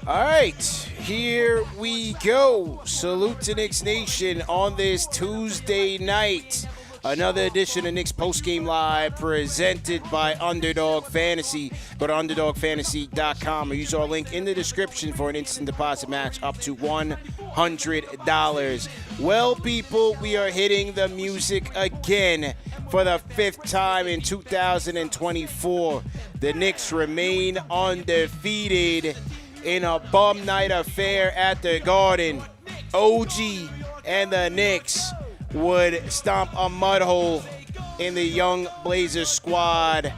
All right, here we go. Salute to Knicks Nation on this Tuesday night. Another edition of Knicks Postgame Live presented by Underdog Fantasy. Go to UnderdogFantasy.com or use our link in the description for an instant deposit match up to $100. Well, people, we are hitting the music again for the fifth time in 2024. The Knicks remain undefeated in a bum night affair at the Garden. OG and the Knicks would stomp a mud hole in the young Blazers squad.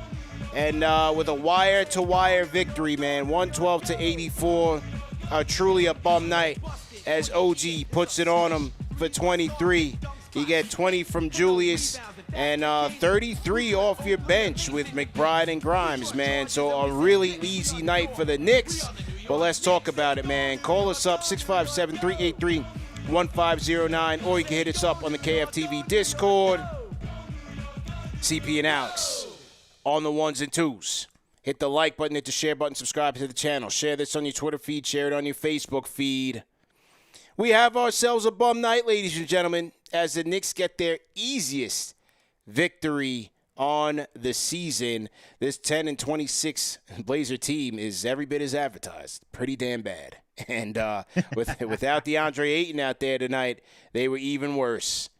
And with a wire-to-wire victory, man, 112-84, truly a bum night as OG puts it on him for 23. You get 20 from Julius and 33 off your bench with McBride and Grimes, man. So a really easy night for the Knicks. But let's talk about it, man. Call us up, 657-383-1509, or you can hit us up on the KFTV Discord. CP and Alex on the ones and twos. Hit the like button, hit the share button, subscribe to the channel. Share this on your Twitter feed, share it on your Facebook feed. We have ourselves a bum night, ladies and gentlemen, as the Knicks get their easiest victory on the season. This 10-26 Blazer team is every bit as advertised. Pretty damn bad. And without DeAndre Ayton out there tonight, they were even worse.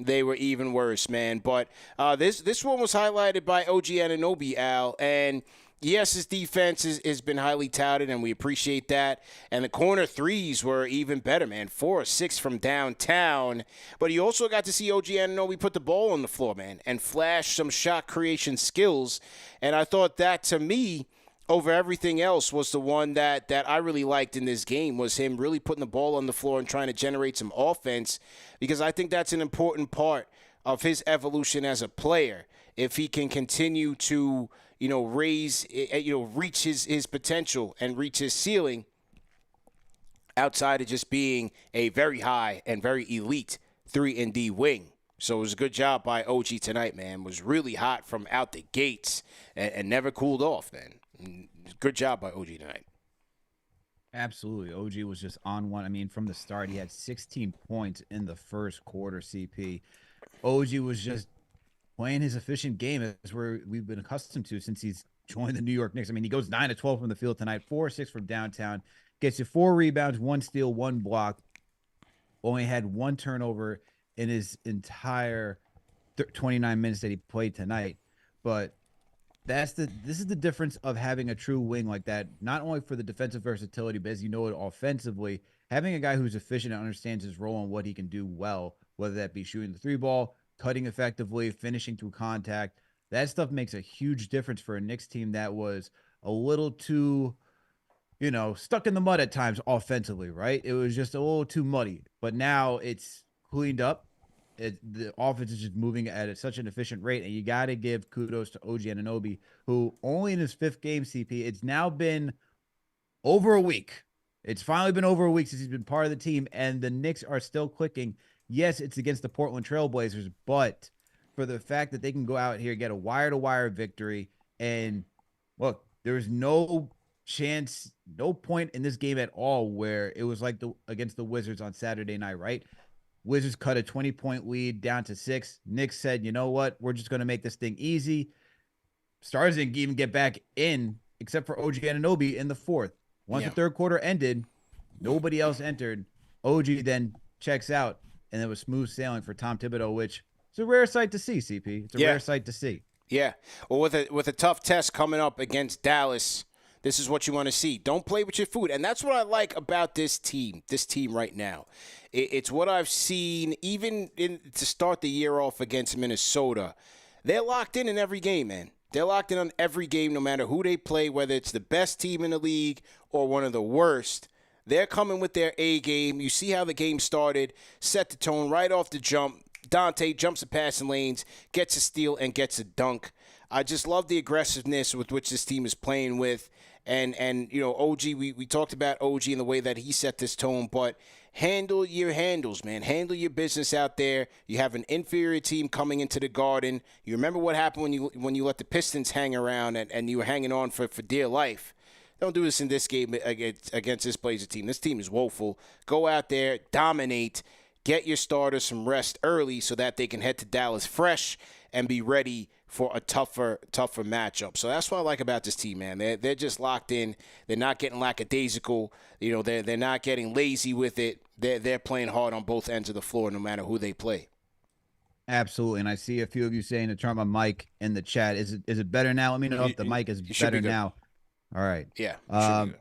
They were even worse, man. But this one was highlighted by OG Anunoby, Al. And yes, his defense has been highly touted, and we appreciate that. And the corner threes were even better, man. 4 or 6 from downtown. But you also got to see OG Anunoby put the ball on the floor, man, and flash some shot creation skills. And I thought that, to me, over everything else, was the one that I really liked in this game, was him really putting the ball on the floor and trying to generate some offense, because I think that's an important part of his evolution as a player. If he can continue to reach his potential and reach his ceiling outside of just being a very high and very elite 3-and-D wing. So it was a good job by OG tonight, man. Was really hot from out the gates and never cooled off, man. Good job by OG tonight. Absolutely. OG was just on one. I mean, from the start, he had 16 points in the first quarter, CP. OG was just playing his efficient game as we've been accustomed to since he's joined the New York Knicks. I mean, he goes 9 of 12 from the field tonight, 4 or 6 from downtown, gets you 4 rebounds, 1 steal, 1 block. Only had 1 turnover in his entire 29 minutes that he played tonight. But this is the difference of having a true wing like that, not only for the defensive versatility, but as you know it offensively, having a guy who's efficient and understands his role and what he can do well, whether that be shooting the 3-ball, cutting effectively, finishing through contact. That stuff makes a huge difference for a Knicks team that was a little too, stuck in the mud at times offensively, right? It was just a little too muddy. But now it's cleaned up. The offense is just moving at such an efficient rate, and you got to give kudos to OG Anunoby, who only in his 5th game, CP, it's now been over a week. It's finally been over a week since he's been part of the team, and the Knicks are still clicking. Yes, it's against the Portland Trailblazers, but for the fact that they can go out here, get a wire-to-wire victory, and look, there was no chance, no point in this game at all where it was like against the Wizards on Saturday night, right? Wizards cut a 20-point lead down to 6. Knicks said, you know what? We're just going to make this thing easy. Stars didn't even get back in except for OG Anunoby in the 4th. Once the 3rd quarter ended, nobody else entered. OG then checks out, and it was smooth sailing for Tom Thibodeau, which is a rare sight to see, CP. It's a rare sight to see. Yeah. Well, with a tough test coming up against Dallas, this is what you want to see. Don't play with your food. And that's what I like about this team right now. It's what I've seen even to start the year off against Minnesota. They're locked in every game, man. They're locked in on every game no matter who they play, whether it's the best team in the league or one of the worst. They're coming with their A game. You see how the game started, set the tone right off the jump. Dante jumps the passing lanes, gets a steal, and gets a dunk. I just love the aggressiveness with which this team is playing with. And OG, we talked about OG and the way that he set this tone, but handle your handles, man. Handle your business out there. You have an inferior team coming into the Garden. You remember what happened when you let the Pistons hang around and you were hanging on for dear life. Don't do this in this game against this Blazer team. This team is woeful. Go out there, dominate, get your starters some rest early so that they can head to Dallas fresh and be ready for a tougher matchup. So that's what I like about this team, man. They're just locked in. They're not getting lackadaisical. You know, they're not getting lazy with it. They're playing hard on both ends of the floor, no matter who they play. Absolutely, and I see a few of you saying to turn my mic in the chat. Is it better now? Let me know if the mic is better now. All right. Yeah.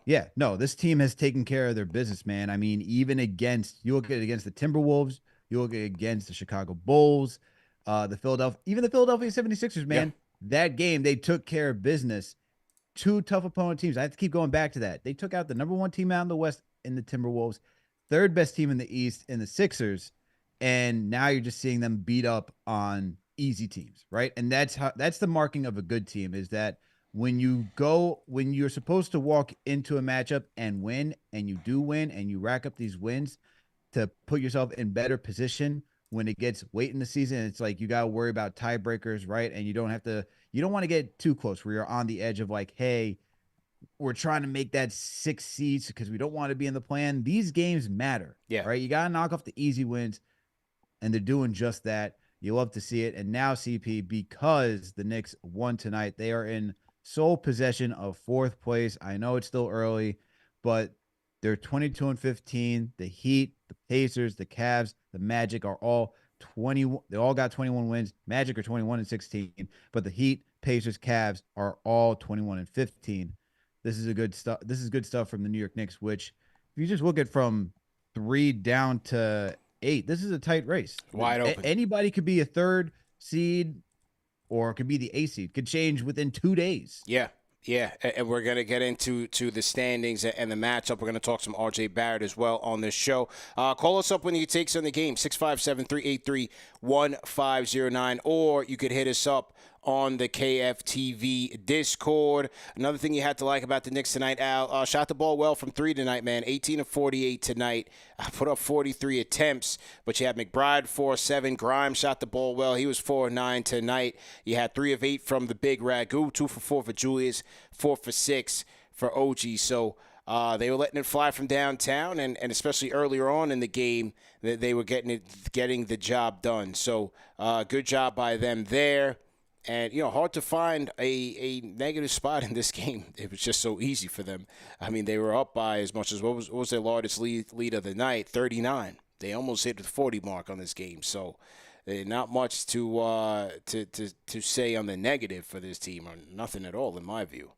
Yeah. No, this team has taken care of their business, man. I mean, even you look at against the Timberwolves, you look at against the Chicago Bulls, the Philadelphia 76ers, man. Yeah. That game, they took care of business. Two tough opponent teams. I have to keep going back to that. They took out the number 1 team out in the West in the Timberwolves, third best team in the East in the Sixers, and now you're just seeing them beat up on easy teams, right? And that's the marking of a good team, is that when you're supposed to walk into a matchup and win, and you do win, and you rack up these wins to put yourself in better position when it gets late in the season, it's like you got to worry about tiebreakers, right? And you don't want to get too close where you're on the edge of like, hey, we're trying to make that 6 seeds because we don't want to be in the plan. These games matter, right? You got to knock off the easy wins, and they're doing just that. You love to see it. And now, CP, because the Knicks won tonight, they are in sole possession of 4th place. I know it's still early, but they're 22-15. The Heat, the Pacers, the Cavs, the Magic are all 21. They all got 21 wins. Magic are 21-16, but the Heat, Pacers, Cavs are all 21-15. This is good stuff from the New York Knicks, which if you just look at from 3 down to 8, this is a tight race. Wide open. Anybody could be a 3rd seed or it could be the 8th seed. Could change within 2 days. Yeah. Yeah, and we're going to get into the standings and the matchup. We're going to talk some R.J. Barrett as well on this show. Call us up when you take on the game, 657-383-1509, or you could hit us up on the KFTV Discord. Another thing you had to like about the Knicks tonight, Al, shot the ball well from 3 tonight, man. 18 of 48 tonight. Put up 43 attempts, but you had McBride 4-7. Grimes shot the ball well. He was 4-9 tonight. You had 3 of 8 from the big Ragu, 2 for 4 for Julius, 4 for 6 for OG. So they were letting it fly from downtown, and especially earlier on in the game, they were getting the job done. So good job by them there. And, hard to find a negative spot in this game. It was just so easy for them. I mean, they were up by as much as what was their largest lead of the night, 39. They almost hit the 40 mark on this game. So not much to say on the negative for this team, or nothing at all in my view.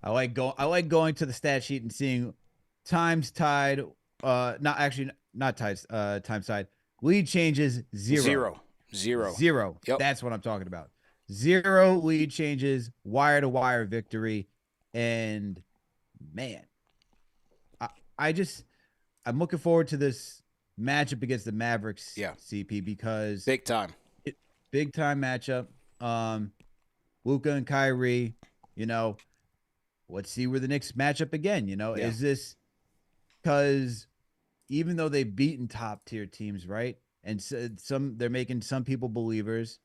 I like going to the stat sheet and seeing times tied, not tied, times tied. Lead changes 0. Zero. Yep. That's what I'm talking about. 0 lead changes, wire-to-wire victory. And, man, I'm looking forward to this matchup against the Mavericks, CP, because big time matchup. Luka and Kyrie, let's see where the Knicks match up again. Is this because even though they've beaten top-tier teams, right? And they're making some people believers.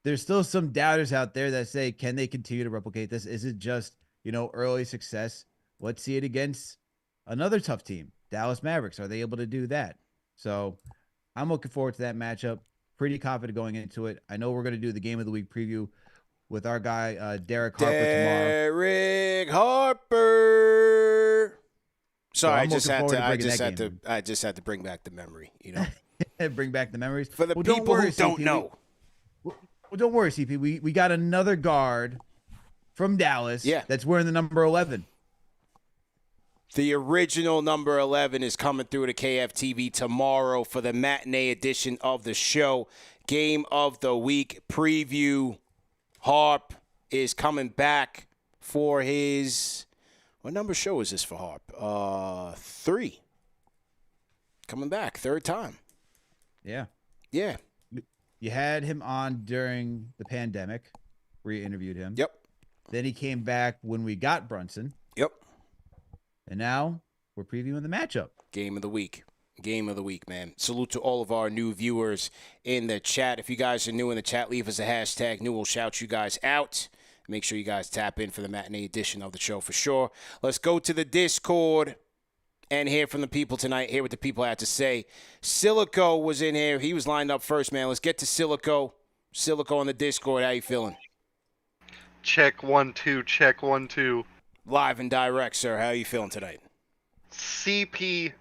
There's still some doubters out there that say, can they continue to replicate this? Is it just, early success? Let's see it against another tough team, Dallas Mavericks. Are they able to do that? So I'm looking forward to that matchup. Pretty confident going into it. I know we're going to do the Game of the Week preview with our guy, Derek Harper tomorrow. Derek Harper. Sorry, I just had to bring back the memory, Bring back the memories. For the people who don't know. Well, don't worry, CP. We got another guard from Dallas that's wearing the number 11. The original number 11 is coming through to KFTV tomorrow for the matinee edition of the show. Game of the Week preview. Harp is coming back for his... What number show is this for Harp? 3. Coming back, 3rd time. Yeah. Yeah. You had him on during the pandemic where you interviewed him. Yep. Then he came back when we got Brunson. Yep. And now we're previewing the matchup. Game of the Week. Game of the Week, man. Salute to all of our new viewers in the chat. If you guys are new in the chat, leave us a hashtag new. We'll shout you guys out. Make sure you guys tap in for the matinee edition of the show for sure. Let's go to the Discord and hear from the people tonight. Hear what the people had to say. Silica was in here. He was lined up first, man. Let's get to Silica. Silica on the Discord. How you feeling? Check 1 2, check 1 2. Live and direct, sir. How you feeling tonight? CP,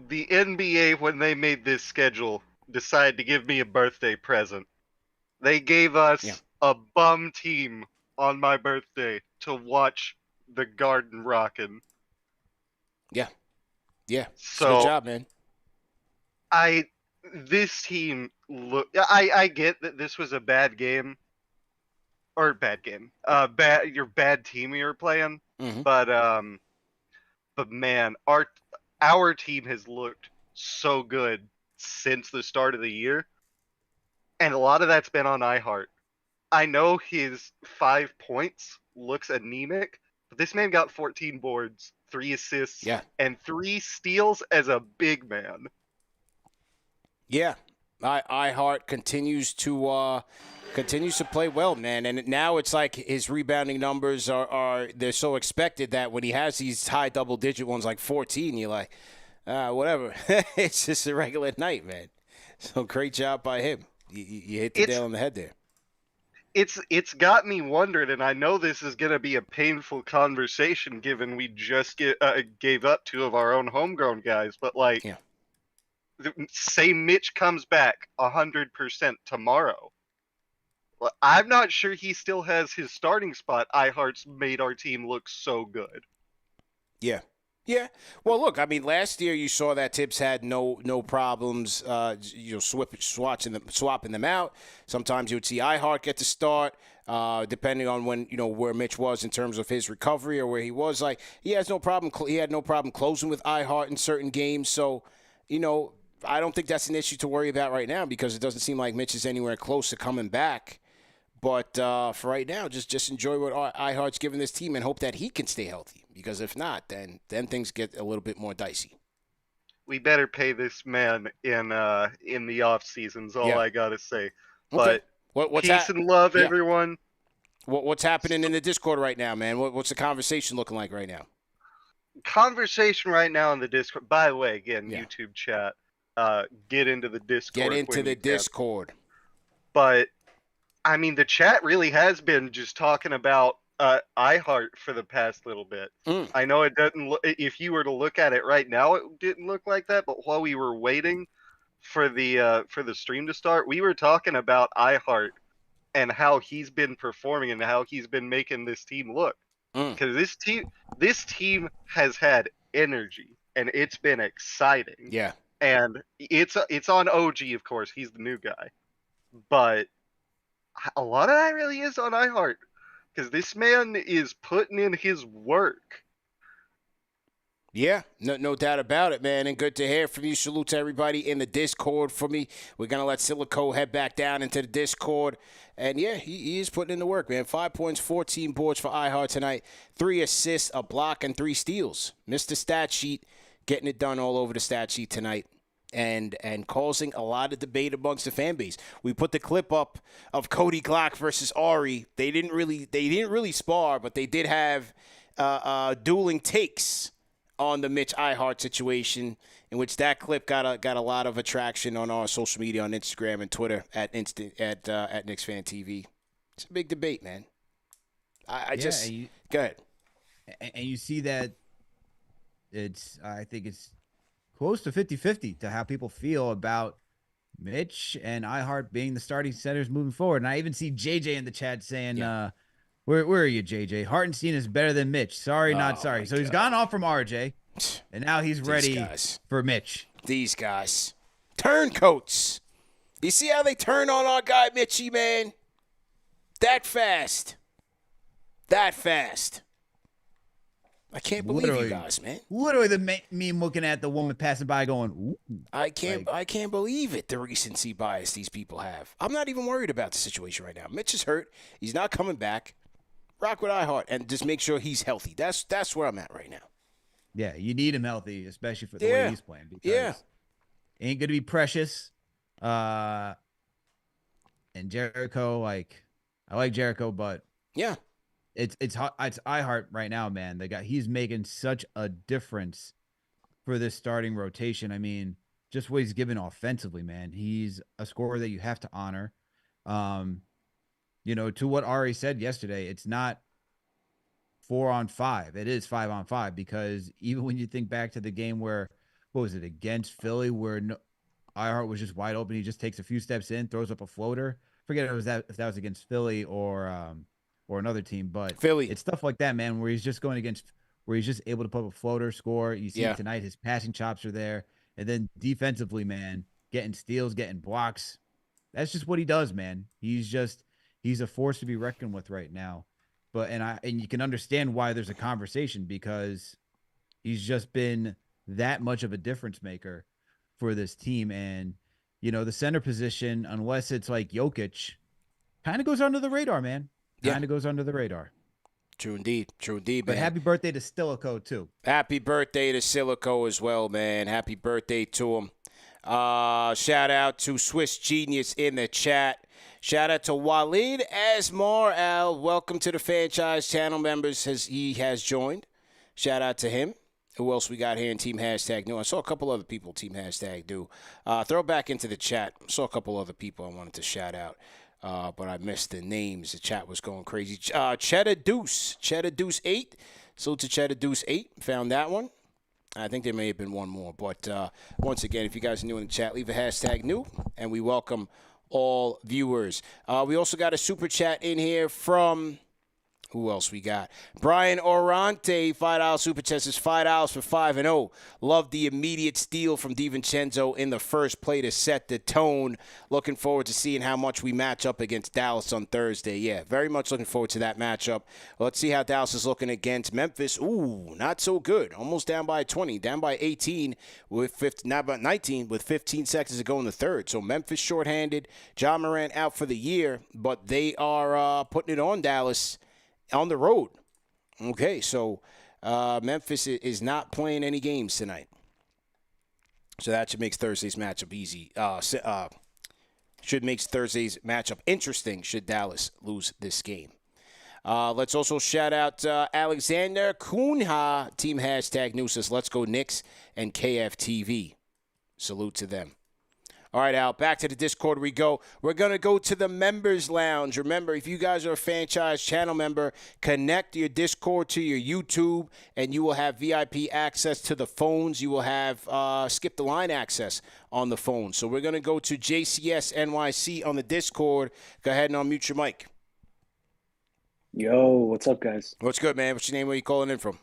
the NBA, when they made this schedule, decided to give me a birthday present. They gave us a bum team on my birthday to watch the Garden rockin'. Yeah. Yeah. So, good job, man. This team, I get that this was a bad game. Or bad game. Your bad team you were playing. Mm-hmm. But man, our team has looked so good since the start of the year. And a lot of that's been on iHeart. I know his 5 points looks anemic, but this man got 14 boards, 3 assists, and 3 steals as a big man. Yeah. iHeart continues to play well, man. And now it's like his rebounding numbers are they're so expected that when he has these high double-digit ones like 14, you're like, whatever. It's just a regular night, man. So great job by him. You hit the nail on the head there. It's got me wondering, and I know this is going to be a painful conversation given we just gave up 2 of our own homegrown guys, but say Mitch comes back 100% tomorrow. Well, I'm not sure he still has his starting spot. iHeart's made our team look so good. Yeah. Yeah. Well, look, I mean, last year you saw that Thibs had no problems, swapping them out. Sometimes you would see iHeart get to start, depending on when, where Mitch was in terms of his recovery or where he was. Like, he had no problem closing with iHeart in certain games. So, I don't think that's an issue to worry about right now because it doesn't seem like Mitch is anywhere close to coming back. But for right now, just enjoy what iHeart's giving this team and hope that he can stay healthy. Because if not, then things get a little bit more dicey. We better pay this man in the off seasons. All I gotta say. Okay. But peace and love, everyone. What's happening in the Discord right now, man? What's the conversation looking like right now? Conversation right now in the Discord. By the way, again, YouTube chat. Get into the Discord. Get into the Discord. But I mean, the chat really has been just talking about iHeart for the past little bit. I know it doesn't look, if you were to look at it right now, it didn't look like that. But while we were waiting for the stream to start, we were talking about iHeart and how he's been performing and how he's been making this team look. Because this team has had energy and it's been exciting. Yeah. And it's on OG, of course. He's the new guy. But a lot of that really is on iHeart. Because this man is putting in his work. Yeah, no doubt about it, man. And good to hear from you. Salute to everybody in the Discord for me. We're going to let Silico head back down into the Discord. And, yeah, he is putting in the work, man. 5 points, 14 boards for iHeart tonight. 3 assists, a block, and 3 steals. Missed the stat sheet. Getting it done all over the stat sheet tonight. And causing a lot of debate amongst the fan base. We put the clip up of Cody Glock versus Ari. They didn't really spar, but they did have dueling takes on the Mitch iHeart situation, in which that clip got a lot of attraction on our social media on Instagram and Twitter at KnicksFanTV. It's a big debate, man. Go ahead. And you see that I think it's close to 50-50 to how people feel about Mitch and iHeart being the starting centers moving forward. And I even see JJ in the chat saying, where are you, JJ? Hartenstein is better than Mitch. Sorry, not sorry. So he's gone off from RJ, and now he's ready for Mitch. These guys. Turncoats. You see how they turn on our guy, Mitchie, man? That fast. I can't believe you guys, man. Literally the meme looking at the woman passing by going, ooh. I can't believe it, the recency bias these people have. I'm not even worried about the situation right now. Mitch is hurt. He's not coming back. Rock with iHeart and just make sure he's healthy. That's where I'm at right now. Yeah, you need him healthy, especially for the way he's playing. Because ain't going to be Precious. And Jericho, I like Jericho, but It's iHeart right now, man. The guy, he's making such a difference for this starting rotation. I mean, just what he's given offensively, man. He's a scorer that you have to honor. To what Ari said yesterday, it's not 4-on-5. It is 5-on-5 because even when you think back to the game where, what was it, against Philly, where iHeart was just wide open, he just takes a few steps in, throws up a floater. Forget if that was against Philly or another team, but Philly. It's stuff like that, man, where he's just able to put up a floater, score. You see tonight his passing chops are there, and then defensively, man, getting steals, getting blocks. That's just what he does, man. He's a force to be reckoned with right now. And you can understand why there's a conversation because he's just been that much of a difference maker for this team. And, the center position, unless it's like Jokic, kind of goes under the radar, man. Kind of goes under the radar. True indeed, man. But happy birthday to Silica, too. Happy birthday to Silica as well, man. Happy birthday to him. Shout out to Swiss Genius in the chat. Shout out to Walid Asmar Al. Welcome to the Fanchise channel members. He has joined. Shout out to him. Who else we got here in Team Hashtag New? I saw a couple other people Team Hashtag New. Throw back into the chat. I saw a couple other people I wanted to shout out. But I missed the names. The chat was going crazy. Cheddar Deuce 8. Salute to Cheddar Deuce 8. Found that one. I think there may have been one more. But once again, if you guys are new in the chat, leave a hashtag new, and we welcome all viewers. We also got a super chat in here from, who else we got? Brian Orante, $5 super chat says $5 for 5-0. Love the immediate steal from DiVincenzo in the first play to set the tone. Looking forward to seeing how much we match up against Dallas on Thursday. Yeah, very much looking forward to that matchup. Let's see how Dallas is looking against Memphis. Ooh, not so good. Almost down by 20, down by 18 with 19 with 15 seconds to go in the third. So Memphis shorthanded. Ja Morant out for the year, but they are putting it on Dallas on the road. Okay, so Memphis is not playing any games tonight. So that should make Thursday's matchup easy. Should make Thursday's matchup interesting should Dallas lose this game. Let's also shout out Alexander Kunha, Team Hashtag News says, let's go Knicks and KFTV. Salute to them. All right, Al, back to the Discord we go. We're going to go to the Members Lounge. Remember, if you guys are a Fanchise channel member, connect your Discord to your YouTube, and you will have VIP access to the phones. You will have skip the line access on the phone. So we're going to go to JCS NYC on the Discord. Go ahead and unmute your mic. Yo, what's up, guys? What's good, man? What's your name? Where you calling in from?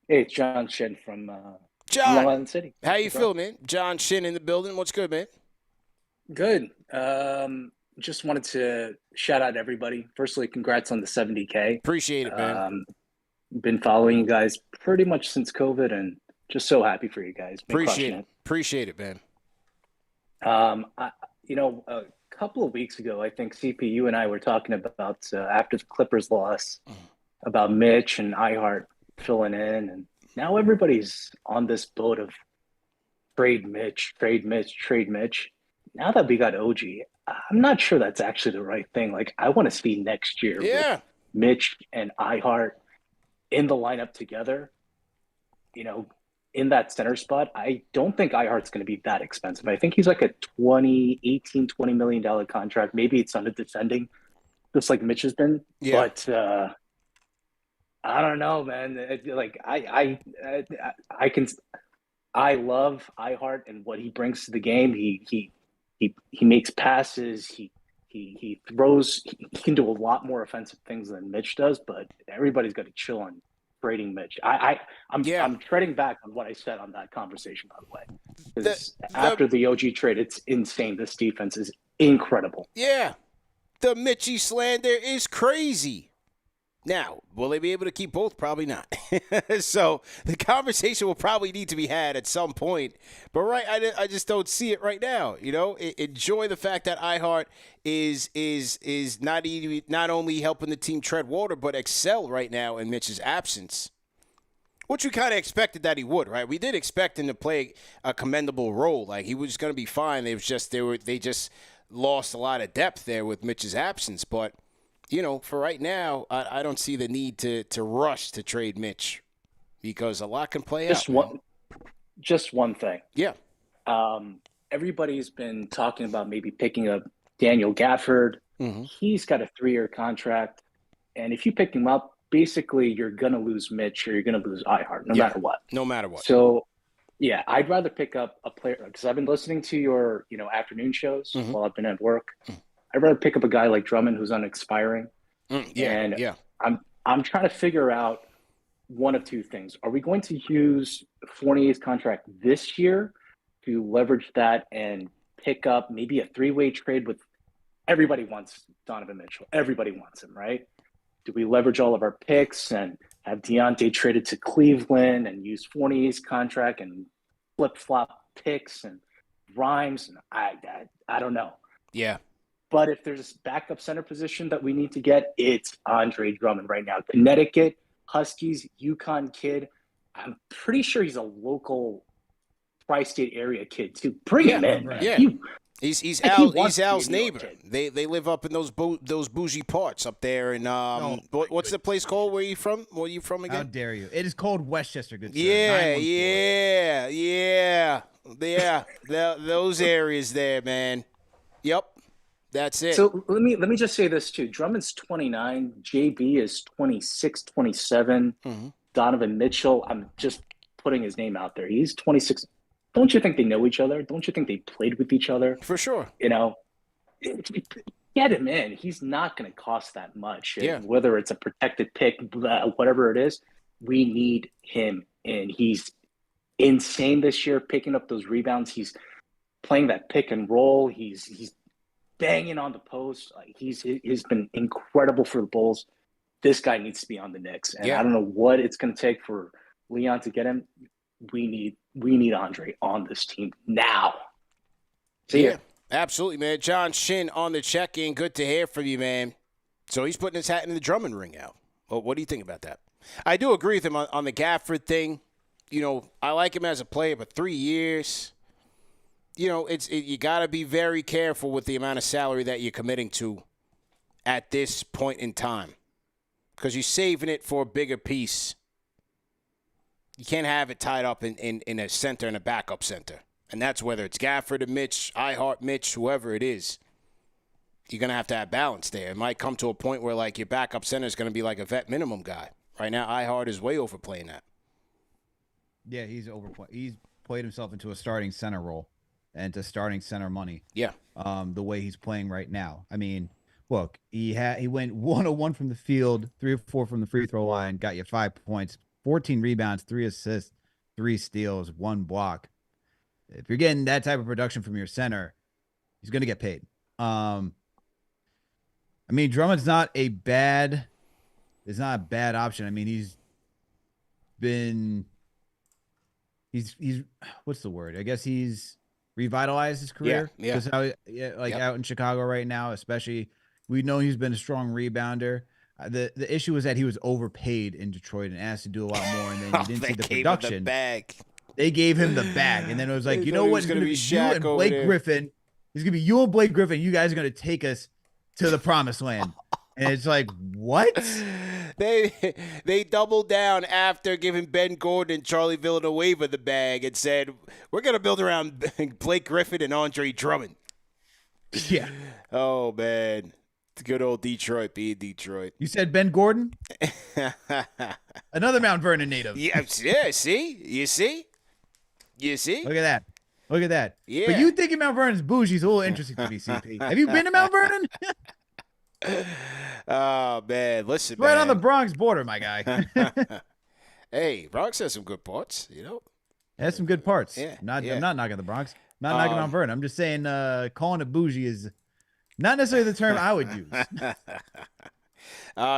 Hey, it's John Shin from John, Long Island City. How you feel, man? John Shin in the building. What's good, man? Good. Just wanted to shout out everybody. Firstly, congrats on the 70K. Appreciate it, man. Been following you guys pretty much since COVID, and just so happy for you guys. Appreciate it, man. A couple of weeks ago, I think CP, you and I were talking about after the Clippers loss, about Mitch and iHeart filling in, and now everybody's on this boat of trade Mitch. Now that we got OG, I'm not sure that's actually the right thing. Like, I want to see next year with Mitch and iHeart in the lineup together, in that center spot. I don't think iHeart's going to be that expensive. I think he's like a $20 million contract. Maybe it's under descending, just like Mitch has been. Yeah. But I don't know, man. I love iHeart and what he brings to the game. He makes passes. He throws. He can do a lot more offensive things than Mitch does. But everybody's got to chill on trading Mitch. I'm treading back on what I said on that conversation, by the way. Because after the OG trade, it's insane. This defense is incredible. Yeah, the Mitchie slander is crazy. Now, will they be able to keep both? Probably not. So the conversation will probably need to be had at some point. But I just don't see it right now. Enjoy the fact that iHeart is not only helping the team tread water, but excel right now in Mitch's absence, which we kind of expected that he would. Right? We did expect him to play a commendable role. Like, he was going to be fine. They just lost a lot of depth there with Mitch's absence, but. for right now, I don't see the need to rush to trade Mitch because a lot can play out. Just one thing. Yeah. Everybody's been talking about maybe picking up Daniel Gafford. Mm-hmm. He's got a 3-year contract. And if you pick him up, basically you're going to lose Mitch or you're going to lose Hart, no matter what. No matter what. So, yeah, I'd rather pick up a player because I've been listening to your, afternoon shows while I've been at work. I'd rather pick up a guy like Drummond who's unexpiring. I'm trying to figure out one of two things. Are we going to use Fournier's contract this year to leverage that and pick up maybe a 3-way trade with everybody wants Donovan Mitchell. Everybody wants him, right? Do we leverage all of our picks and have Deontay traded to Cleveland and use Fournier's contract and flip-flop picks and Rhymes? And I don't know. Yeah. But if there's a backup center position that we need to get, it's Andre Drummond right now. Connecticut, Huskies, UConn kid. I'm pretty sure he's a local tri-state area kid too. Bring him in, man. Yeah. He's Al's neighbor. They live up in those bougie parts up there. And what's the place called? Where are you from? Where are you from again? How dare you? It is called Westchester, good sir. Yeah. Those areas there, man. Yep. That's it. So let me just say this too. Drummond's 29. JB is 26, 27. Mm-hmm. Donovan Mitchell, I'm just putting his name out there. He's 26. Don't you think they know each other? Don't you think they played with each other? For sure. Get him in. He's not going to cost that much. Yeah. Whether it's a protected pick, whatever it is, we need him in. He's insane this year, picking up those rebounds. He's playing that pick and roll. He's banging on the post. He's been incredible for the Bulls. This guy needs to be on the Knicks. And I don't know what it's going to take for Leon to get him. We need Andre on this team now. See ya. Absolutely, man. John Shin on the check-in. Good to hear from you, man. So he's putting his hat in the Drummond ring out. Well, what do you think about that? I do agree with him on the Gafford thing. I like him as a player, but 3 years, you got to be very careful with the amount of salary that you're committing to at this point in time because you're saving it for a bigger piece. You can't have it tied up in a center and a backup center. And that's whether it's Gafford or Mitch, Hart, Mitch, whoever it is. You're going to have balance there. It might come to a point where, your backup center is going to be like a vet minimum guy. Right now, Hart is way overplaying that. Yeah, he's overplayed. He's played himself into a starting center role and to starting center money. Yeah. The way he's playing right now. I mean, look, he went 1-1 from the field, 3 or 4 from the free throw line, got you 5 points. 14 rebounds, 3 assists, 3 steals, 1 block. If you're getting that type of production from your center, he's going to get paid. Drummond's not a bad option. I mean, he's what's the word? I guess he's revitalized his career. Yeah. Out in Chicago right now, especially, we know he's been a strong rebounder. The issue was that he was overpaid in Detroit and asked to do a lot more, and then you didn't see the production. They gave him the bag, and then it was like, you know what? It's going to be you and Blake Griffin. It's going to be you and Blake Griffin. You guys are going to take us to the promised land. And it's like, what? They doubled down after giving Ben Gordon and Charlie Villanueva the bag and said, we're going to build around Blake Griffin and Andre Drummond. Yeah. Oh, man. Good old Detroit being Detroit. You said Ben Gordon? Another Mount Vernon native. Yeah, see? You see? Look at that. Yeah. But you thinking Mount Vernon's bougie is a little interesting to me, CP. Have you been to Mount Vernon? Oh, man. Listen, right on the Bronx border, my guy. Hey, Bronx has some good parts, It has some good parts. Yeah. I'm not knocking the Bronx. I'm not knocking Mount Vernon. I'm just saying calling it bougie is not necessarily the term I would use.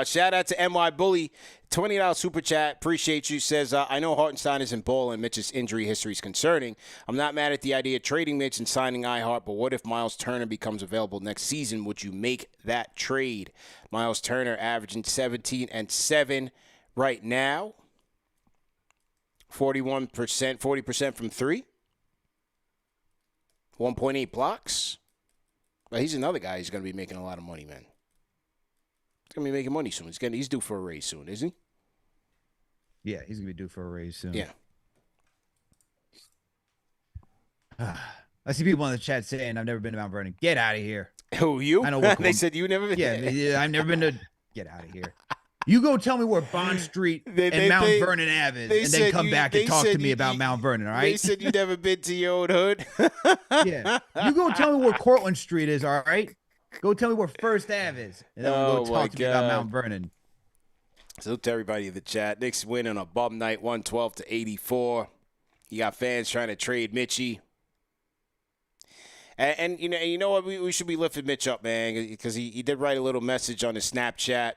Shout out to NY Bully, $20 super chat. Appreciate you. Says, I know Hartenstein isn't balling. Mitch's injury history is concerning. I'm not mad at the idea of trading Mitch and signing Hart, but what if Miles Turner becomes available next season? Would you make that trade? Miles Turner averaging 17 and 7 right now. 41%, 40% from 3. 1.8 blocks. But he's another guy who's going to be making a lot of money, man. He's gonna be making money soon. He's due for a raise soon, isn't he? Yeah, he's gonna be due for a raise soon. Yeah. I see people in the chat saying, "I've never been to Mount Vernon." Get out of here. Who, you? I know what They said you never been. Yeah, I've never been to. Get out of here. You go tell me where Bond Street and Mount Vernon Ave is, and then come back and talk to me about Mount Vernon, all right? They said you never been to your old hood. Yeah. You go tell me where Cortlandt Street is, all right? Go tell me where First Ave is, and then we'll go talk to me about Mount Vernon. Salute to everybody in the chat. Knicks win on a bum night, 112-84. You got fans trying to trade Mitchie. And you know what? We should be lifting Mitch up, man, because he did write a little message on his Snapchat.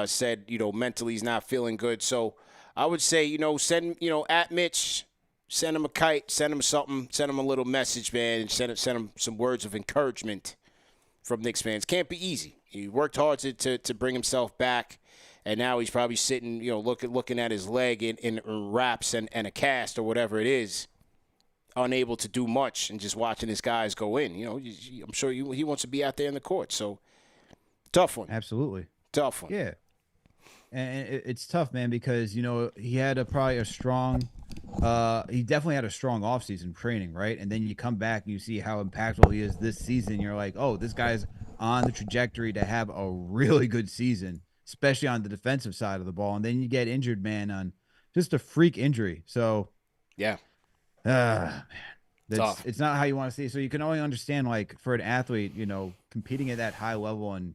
Said, mentally he's not feeling good. So I would say, send, at Mitch, send him a kite, send him something, send him a little message, man, and send him some words of encouragement from Knicks fans. Can't be easy. He worked hard to bring himself back, and now he's probably sitting, looking at his leg in wraps and a cast or whatever it is, unable to do much and just watching his guys go in. I'm sure he wants to be out there in the court. So tough one. Absolutely. Tough one. Yeah. And it's tough, man, because, he had he definitely had a strong offseason training, right? And then you come back and you see how impactful he is this season. You're like, oh, this guy's on the trajectory to have a really good season, especially on the defensive side of the ball. And then you get injured, man, on just a freak injury. So, yeah. Man, Tough. It's not how you want to see it. So you can only understand, like, for an athlete, competing at that high level and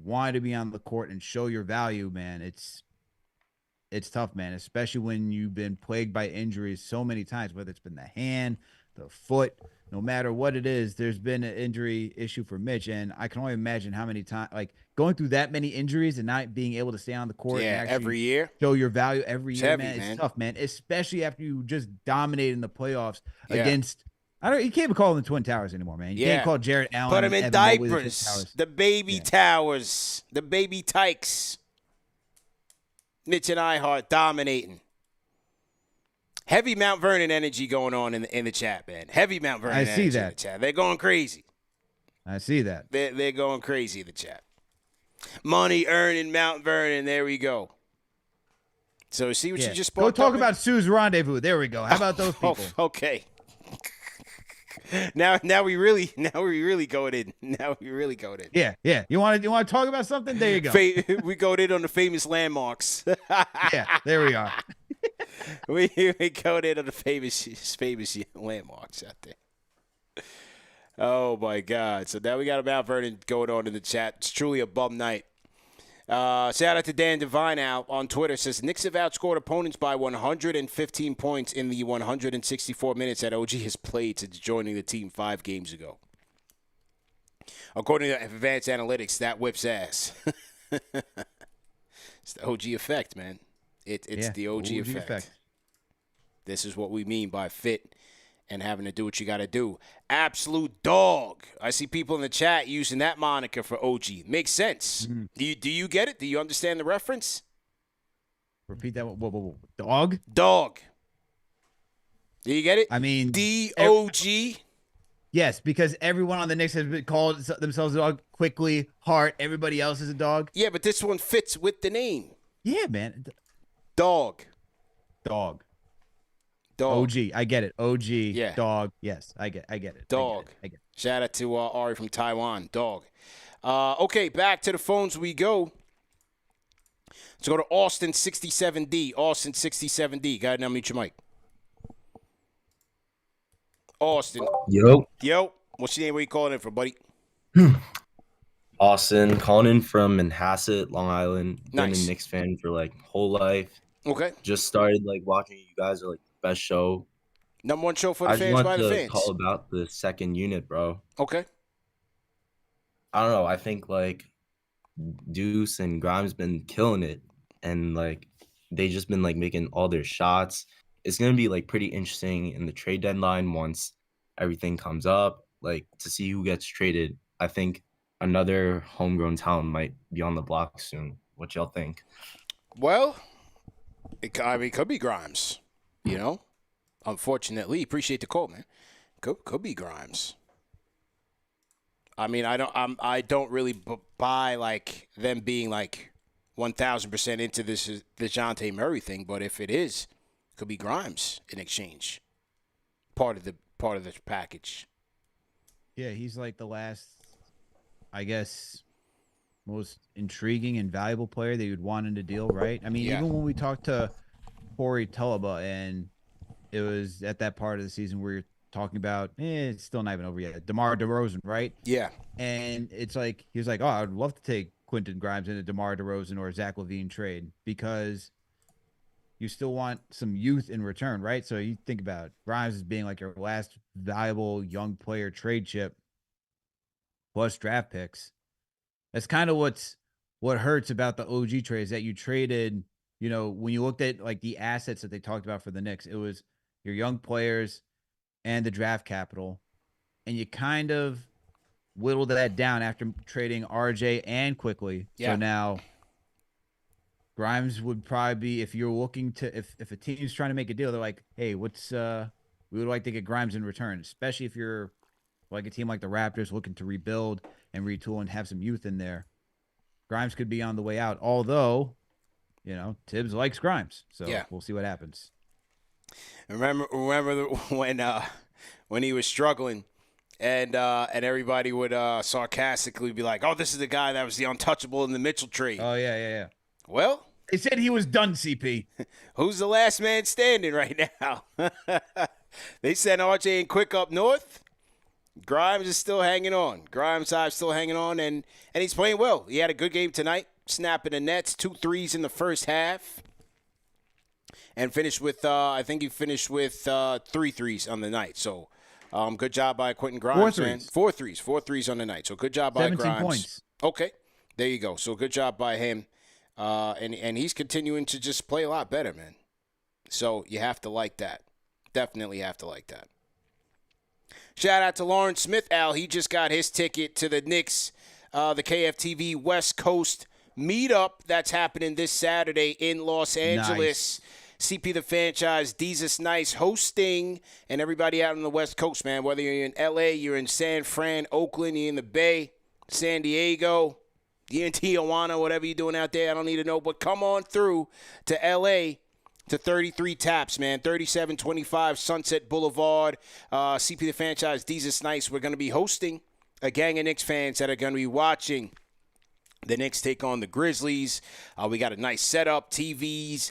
wanting to be on the court and show your value, man, it's tough, man, especially when you've been plagued by injuries so many times, whether it's been the hand, the foot, no matter what it is, there's been an injury issue for Mitch. And I can only imagine how many times, like, going through that many injuries and not being able to stay on the court and actually every year, show your value every year, heavy, man. It's tough, man, especially after you just dominated in the playoffs against – you can't even call them the Twin Towers anymore, man. You can't call Jared Allen. Put them in Evan diapers. The baby towers. The baby tykes. Mitch and Hart dominating. Heavy Mount Vernon energy going on in the chat, man. Heavy Mount Vernon energy in the chat. They're going crazy. I see that. They're going crazy in the chat. Money earning Mount Vernon. There we go. So see what you just spoke. Go talk about Sue's Rendezvous. There we go. How about those people? Okay. Now we really going in. Now we really going in. Yeah. You want to talk about something? There you go. We going in on the famous landmarks. Yeah, there we are. we going in on the famous landmarks out there. Oh my God! So now we got a Mount Vernon going on in the chat. It's truly a bum night. Shout out to Dan Devine out on Twitter. Says Knicks have outscored opponents by 115 points in the 164 minutes that OG has played since joining the team 5 games ago. According to advanced analytics, that whips ass. It's the OG effect, man. It's the OG effect. This is what we mean by fit and having to do what you got to do. Absolute dog. I see people in the chat using that moniker for OG. Makes sense. Mm-hmm. Do you get it? Do you understand the reference? Repeat that. Whoa. Dog? Dog. Do you get it? I mean, D-O-G? Yes, because everyone on the Knicks has been called themselves a dog. Quickly, Hart, everybody else is a dog. Yeah, but this one fits with the name. Yeah, man. Dog. OG, I get it. OG, yeah. Dog. Yes, I get it. Dog. I get it. Shout out to Ari from Taiwan. Dog. Okay, back to the phones we go. Let's go to Austin 67D. Austin 67D. Go ahead and unmute your mic. Austin. Yo. What's your name? Where you calling in from, buddy? Austin, calling in from Manhasset, Long Island. Nice. Been a Knicks fan for like whole life. Okay. Just started like watching you guys are like the best show. Number one show for the fans by the fans. I just want to call about the second unit, bro. Okay. I don't know. I think like Deuce and Grimes been killing it, and like they just been like making all their shots. It's gonna be like pretty interesting in the trade deadline once everything comes up, like to see who gets traded. I think another homegrown talent might be on the block soon. What y'all think? Well, it could be Grimes, you know. Unfortunately, appreciate the call, man. Could be Grimes. I mean, I don't really buy like them being like 1,000% into this DeJounte Murray thing, but if it is, it could be Grimes in exchange. Part of the package. Yeah, he's like the last, I guess, most intriguing and valuable player that you'd want in the deal, right? I mean, even when we talked to Corey Tulaba, and it was at that part of the season where you're talking about, it's still not even over yet, DeMar DeRozan, right? Yeah. And it's like, he was like, oh, I'd love to take Quentin Grimes in a DeMar DeRozan or a Zach LaVine trade, because you still want some youth in return, right? So you think about Grimes as being like your last valuable young player trade chip plus draft picks. That's kind of what hurts about the OG trades, that you traded, when you looked at like the assets that they talked about for the Knicks, it was your young players and the draft capital. And you kind of whittled that down after trading RJ and Quickly. Yeah. So now Grimes would probably be, if you're looking to, if a team's trying to make a deal, they're like, hey, we would like to get Grimes in return, especially if you're like a team like the Raptors looking to rebuild and retool and have some youth in there. Grimes could be on the way out, although, Thibs likes Grimes, so we'll see what happens. Remember when he was struggling, and everybody would sarcastically be like, "Oh, this is the guy that was the untouchable in the Mitchell trade." Oh yeah. Well, they said he was done. CP, who's the last man standing right now? They sent RJ and Quick up north. Grimes is still hanging on. Grimes is still hanging on, and he's playing well. He had a good game tonight, snapping the nets, 2 threes in the first half, and finished with, I think he finished with 3 threes on the night. So, good job by Quentin Grimes. 4 threes. 4 threes on the night. So, good job by 17 Grimes. points. Okay, there you go. So, good job by him. And he's continuing to just play a lot better, man. So, you have to like that. Definitely have to like that. Shout out to Lawrence Smith, Al. He just got his ticket to the Knicks, the KFTV Westcoast meetup that's happening this Saturday in Los Angeles. Nice. CP The Fanchise, Jesus Nice hosting, and everybody out on the West Coast, man. Whether you're in L.A., you're in San Fran, Oakland, you're in the Bay, San Diego, you're in Tijuana, whatever you're doing out there, I don't need to know. But come on through to L.A., to 33 Taps, man. 3725 Sunset Boulevard. CP The Fanchise, Jesus Nice. We're going to be hosting a gang of Knicks fans that are going to be watching the Knicks take on the Grizzlies. We got a nice setup, TVs,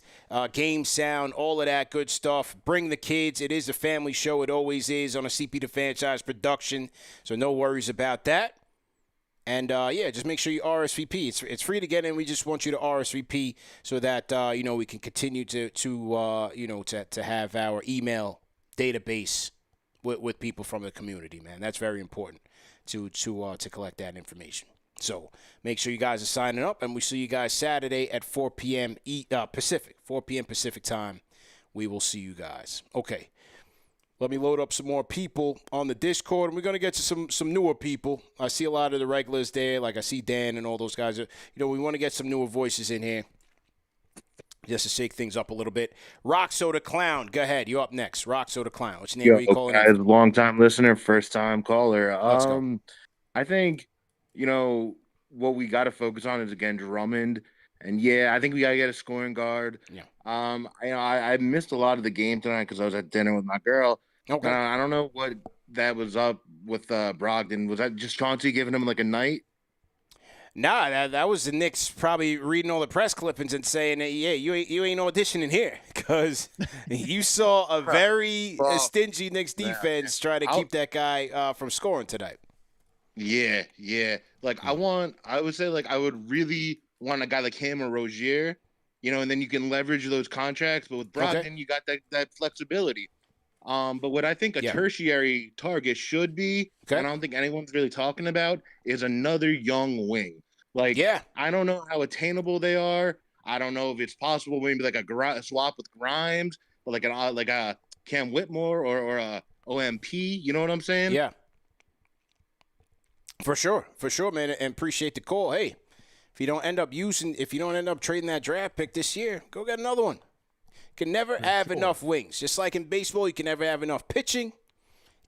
game sound, all of that good stuff. Bring the kids. It is a family show. It always is on a CP The Fanchise production, so no worries about that. And, just make sure you RSVP. It's free to get in. We just want you to RSVP so that, we can continue to have our email database with people from the community, man. That's very important to collect that information. So make sure you guys are signing up, and we see you guys Saturday at 4 p.m. Pacific, 4 p.m. Pacific time. We will see you guys. Okay. Let me load up some more people on the Discord, and we're going to get to some newer people. I see a lot of the regulars there, like I see Dan and all those guys. We want to get some newer voices in here just to shake things up a little bit. Roxo The Clown, go ahead. You're up next. Roxo The Clown. What's your name? Where you calling guys, long-time listener, first-time caller. Let's go. I think, what we got to focus on is, again, Drummond. And, I think we got to get a scoring guard. Yeah. I missed a lot of the game tonight because I was at dinner with my girl. Okay. I don't know what that was up with Brogdon. Was that just Chauncey giving him like a night? Nah, that was the Knicks probably reading all the press clippings and saying, "Yeah, you ain't auditioning here," because you saw a very stingy Knicks defense try to keep that guy from scoring tonight. Yeah. Like I would say I would really want a guy like him or Rozier, and then you can leverage those contracts. But with Brogdon, you got that flexibility. But what I think a tertiary target should be, and I don't think anyone's really talking about, is another young wing. I don't know how attainable they are. I don't know if it's possible, maybe like a swap with Grimes, but like a Cam Whitmore or a OMP. You know what I'm saying? Yeah. For sure, man, and appreciate the call. Hey, if you don't end up trading that draft pick this year, go get another one. Can never have enough wings. Just like in baseball, you can never have enough pitching.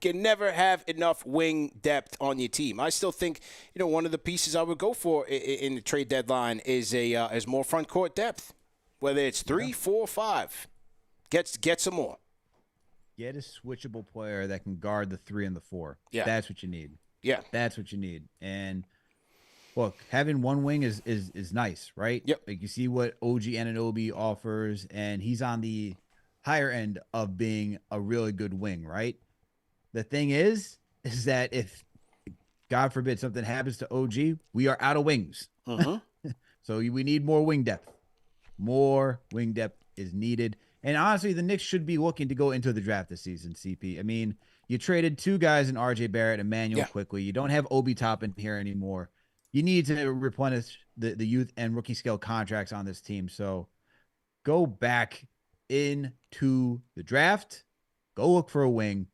can never have enough wing depth on your team. I still think, one of the pieces I would go for in the trade deadline is more front court depth, whether it's 3, 4, 5. Get some more. Get a switchable player that can guard the 3 and the 4. Yeah, that's what you need. Yeah, that's what you need. And look, having one wing is nice, right? Yep. Like you see what OG Anunoby offers, and he's on the higher end of being a really good wing, right? The thing is that if, God forbid, something happens to OG, we are out of wings. So we need more wing depth. More wing depth is needed. And honestly, the Knicks should be looking to go into the draft this season, CP. I mean, you traded 2 guys in RJ Barrett and Emmanuel quickly. You don't have Obi Toppin here anymore. You need to replenish the youth and rookie scale contracts on this team. So go back into the draft, go look for a wing.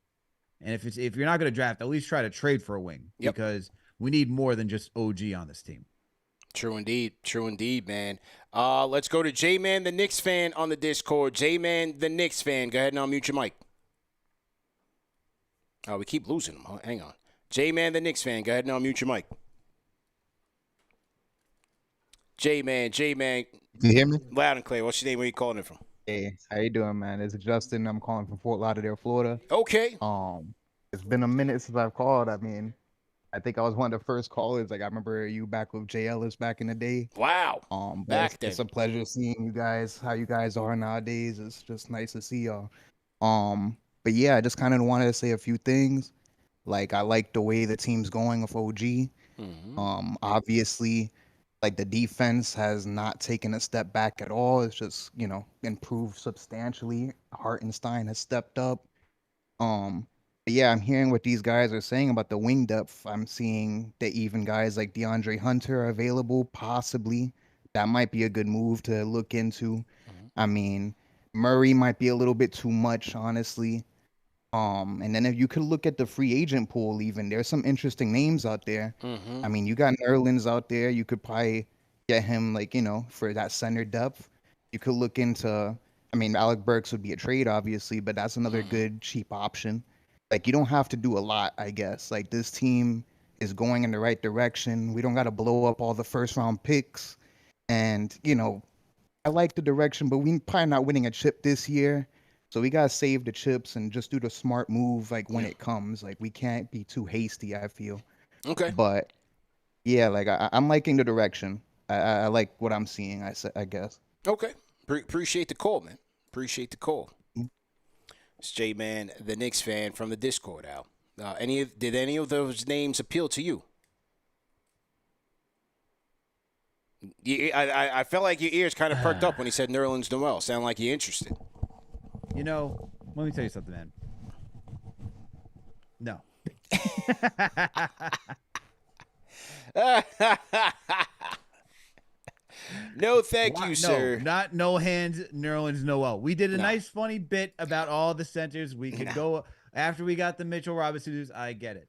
And if you're not going to draft, at least try to trade for a wing because we need more than just OG on this team. True indeed, man. Let's go to J-Man, the Knicks fan on the Discord. J-Man, the Knicks fan. Go ahead and unmute your mic. Oh, we keep losing him. Oh, hang on. J-Man, the Knicks fan. Go ahead and unmute your mic. J-Man. Can you hear me? Loud and clear. What's your name? Where you calling it from? Hey, how you doing, man? It's Justin. I'm calling from Fort Lauderdale, Florida. Okay. It's been a minute since I've called. I mean, I think I was one of the first callers. Like, I remember you back with Jay Ellis back in the day. Wow. But it's a pleasure seeing you guys, how you guys are nowadays. It's just nice to see y'all. But yeah, I just kind of wanted to say a few things. Like, I like the way the team's going with OG. Obviously, like, the defense has not taken a step back at all. It's just, improved substantially. Hartenstein has stepped up. But yeah, I'm hearing what these guys are saying about the wing depth. I'm seeing that even guys like DeAndre Hunter are available, possibly. That might be a good move to look into. I mean, Murray might be a little bit too much, honestly. And then if you could look at the free agent pool, even there's some interesting names out there. I mean, you got Nerlens out there. You could probably get him, like, for that center depth. You could look into, I mean, Alec Burks would be a trade, obviously, but that's another good, cheap option. Like, you don't have to do a lot, I guess. Like, this team is going in the right direction. We don't got to blow up all the first-round picks. And, I like the direction, but we probably not winning a chip this year. So we got to save the chips and just do the smart move, like, when it comes. Like, we can't be too hasty, I feel. Okay. But, yeah, like, I'm liking the direction. I like what I'm seeing, I guess. Okay. Appreciate the call, man. Appreciate the call. It's J-Man, the Knicks fan from the Discord, Al. Did any of those names appeal to you? I felt like your ears kind of perked up when he said Nerlens Noel. Sound like you're interested. Let me tell you something, man. No. No, thank you, sir. Not no hands, Nerlens Noel. We did a nice, funny bit about all the centers. We could go after we got the Mitchell Robinson news. I get it.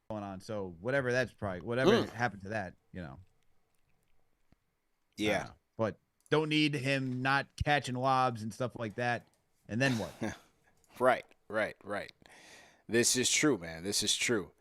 Going on. So whatever happened to that, Yeah. But don't need him not catching lobs and stuff like that. And then what? Right. This is true, man. This is true.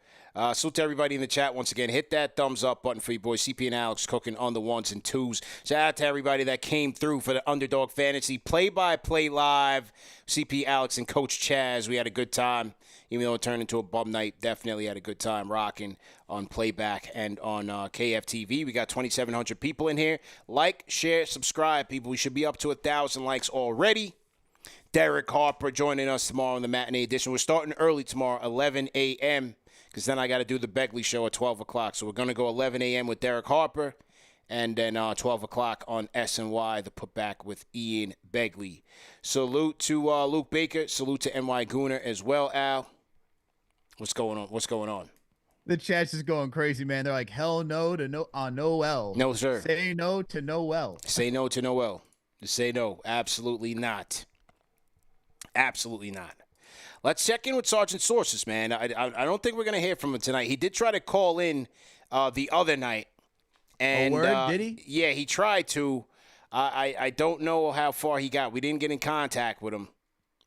Salute to everybody in the chat once again. Hit that thumbs up button for you boys. CP and Alex cooking on the ones and twos. Shout out to everybody that came through for the Underdog Fantasy play-by-play live. CP, Alex, and Coach Chaz. We had a good time. Even though it turned into a bum night, definitely had a good time rocking on playback and on KFTV. We got 2,700 people in here. Like, share, subscribe, people. We should be up to 1,000 likes already. Derek Harper joining us tomorrow in the matinee edition. We're starting early tomorrow, 11 a.m., because then I got to do the Begley show at 12 o'clock. So we're going to go 11 a.m. with Derek Harper, and then 12 o'clock on SNY, the putback with Ian Begley. Salute to Luke Baker. Salute to NY Gooner as well, Al. What's going on? The chat's just going crazy, man. They're like, hell no to Noel. No, sir. Say no to Noel. Say no to Noel. Say no. Absolutely not. Absolutely not. Let's check in with Sergeant Sources, man. I don't think we're going to hear from him tonight. He did try to call in the other night. And, did he? Yeah, he tried to. I don't know how far he got. We didn't get in contact with him.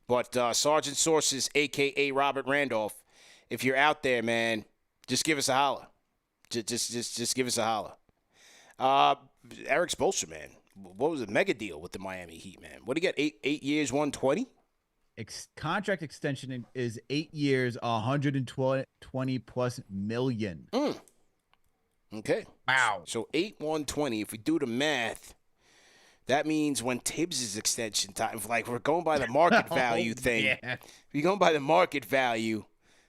But Sergeant Sources, a.k.a. Robert Randolph, if you're out there, man, just give us a holler. Just give us a holler. Eric Spoelstra, man, what was the mega deal with the Miami Heat, man? What did he get? 8 years, 120? Contract extension is 8 years, 120 plus million. Okay. Wow. So 120. If we do the math, that means when Thibs' extension time, like we're going by the market value thing. Yeah. If you're going by the market value,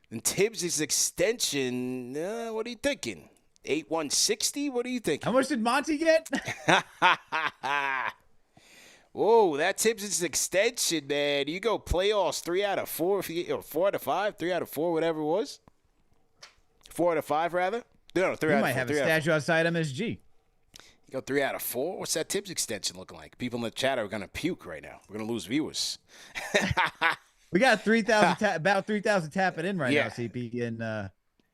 then Thibs' extension, what are you thinking? 160? What are you thinking? How much did Monty get? Whoa, that Thibs' extension, man. You go playoffs 3 out of 4, or 4 out of 5, 3 out of 4, whatever it was. 4 out of 5, rather. No, 3 You out of 4. might have a statue outside MSG. You go 3 out of 4. What's that Thibs extension looking like? People in the chat are gonna puke right now. We're gonna lose viewers. We got 3,000, about 3,000 tapping in right Yeah. now, CP, and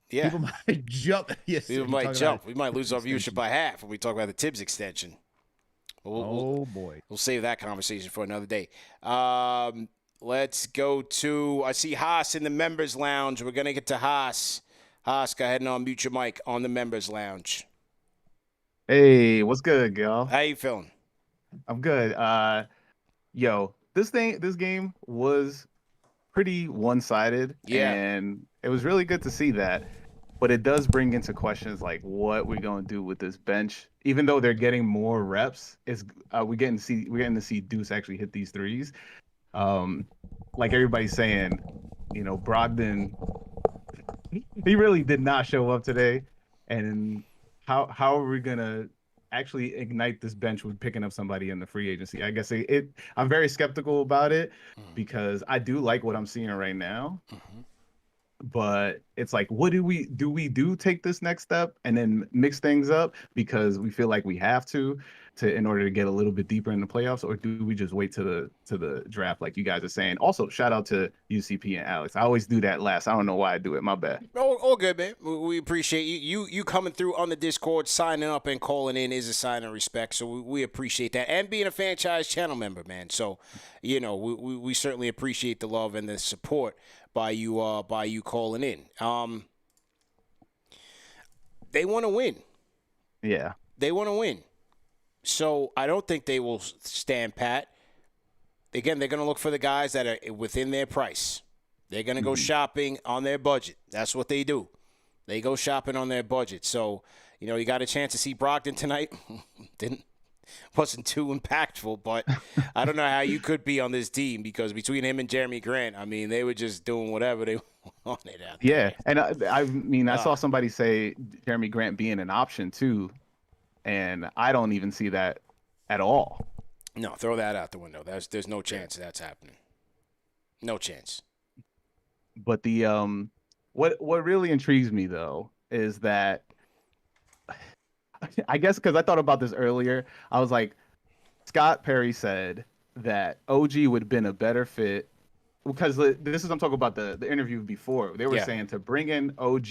Yeah, people might jump. Yes, people might jump. We might lose our viewership by half when we talk about the Thibs extension. Oh boy. We'll save that conversation for another day. Let's go to, I see Haas in the members lounge. We're going to get to Haas. Haas, go ahead and unmute your mic on the members lounge. Hey, what's good, y'all? How you feeling? I'm good. This game was pretty one-sided. Yeah. And it was really good to see that. But it does bring into questions like what we're gonna do with this bench. Even though they're getting more reps, we're getting to see Deuce actually hit these threes. Like everybody's saying, Brogdon, he really did not show up today. And how are we gonna actually ignite this bench with picking up somebody in the free agency? I guess I'm very skeptical about it because I do like what I'm seeing right now. But it's like, what do we take this next step and then mix things up because we feel like we have to in order to get a little bit deeper in the playoffs, or do we just wait to the draft like you guys are saying? Also, shout out to UCP and Alex. I always do that last. I don't know why I do it. My bad. All good, man. We appreciate you coming through on the Discord, signing up and calling in is a sign of respect. So we appreciate that, and being a franchise channel member, man. So we certainly appreciate the love and the support by you calling in. They want to win. Yeah. They want to win. So I don't think they will stand pat. Again, they're going to look for the guys that are within their price. They're going to go shopping on their budget. That's what they do. They go shopping on their budget. So, you got a chance to see Brogdon tonight. Wasn't too impactful, but I don't know how you could be on this team because between him and Jeremy Grant, I mean, they were just doing whatever they wanted out there. Yeah, and I saw somebody say Jeremy Grant being an option too, and I don't even see that at all. No, throw that out the window. There's no chance that's happening. No chance. But the what really intrigues me though is that I guess because I thought about this earlier, I was like, Scott Perry said that OG would have been a better fit because this is I'm talking about the interview before. They were saying to bring in OG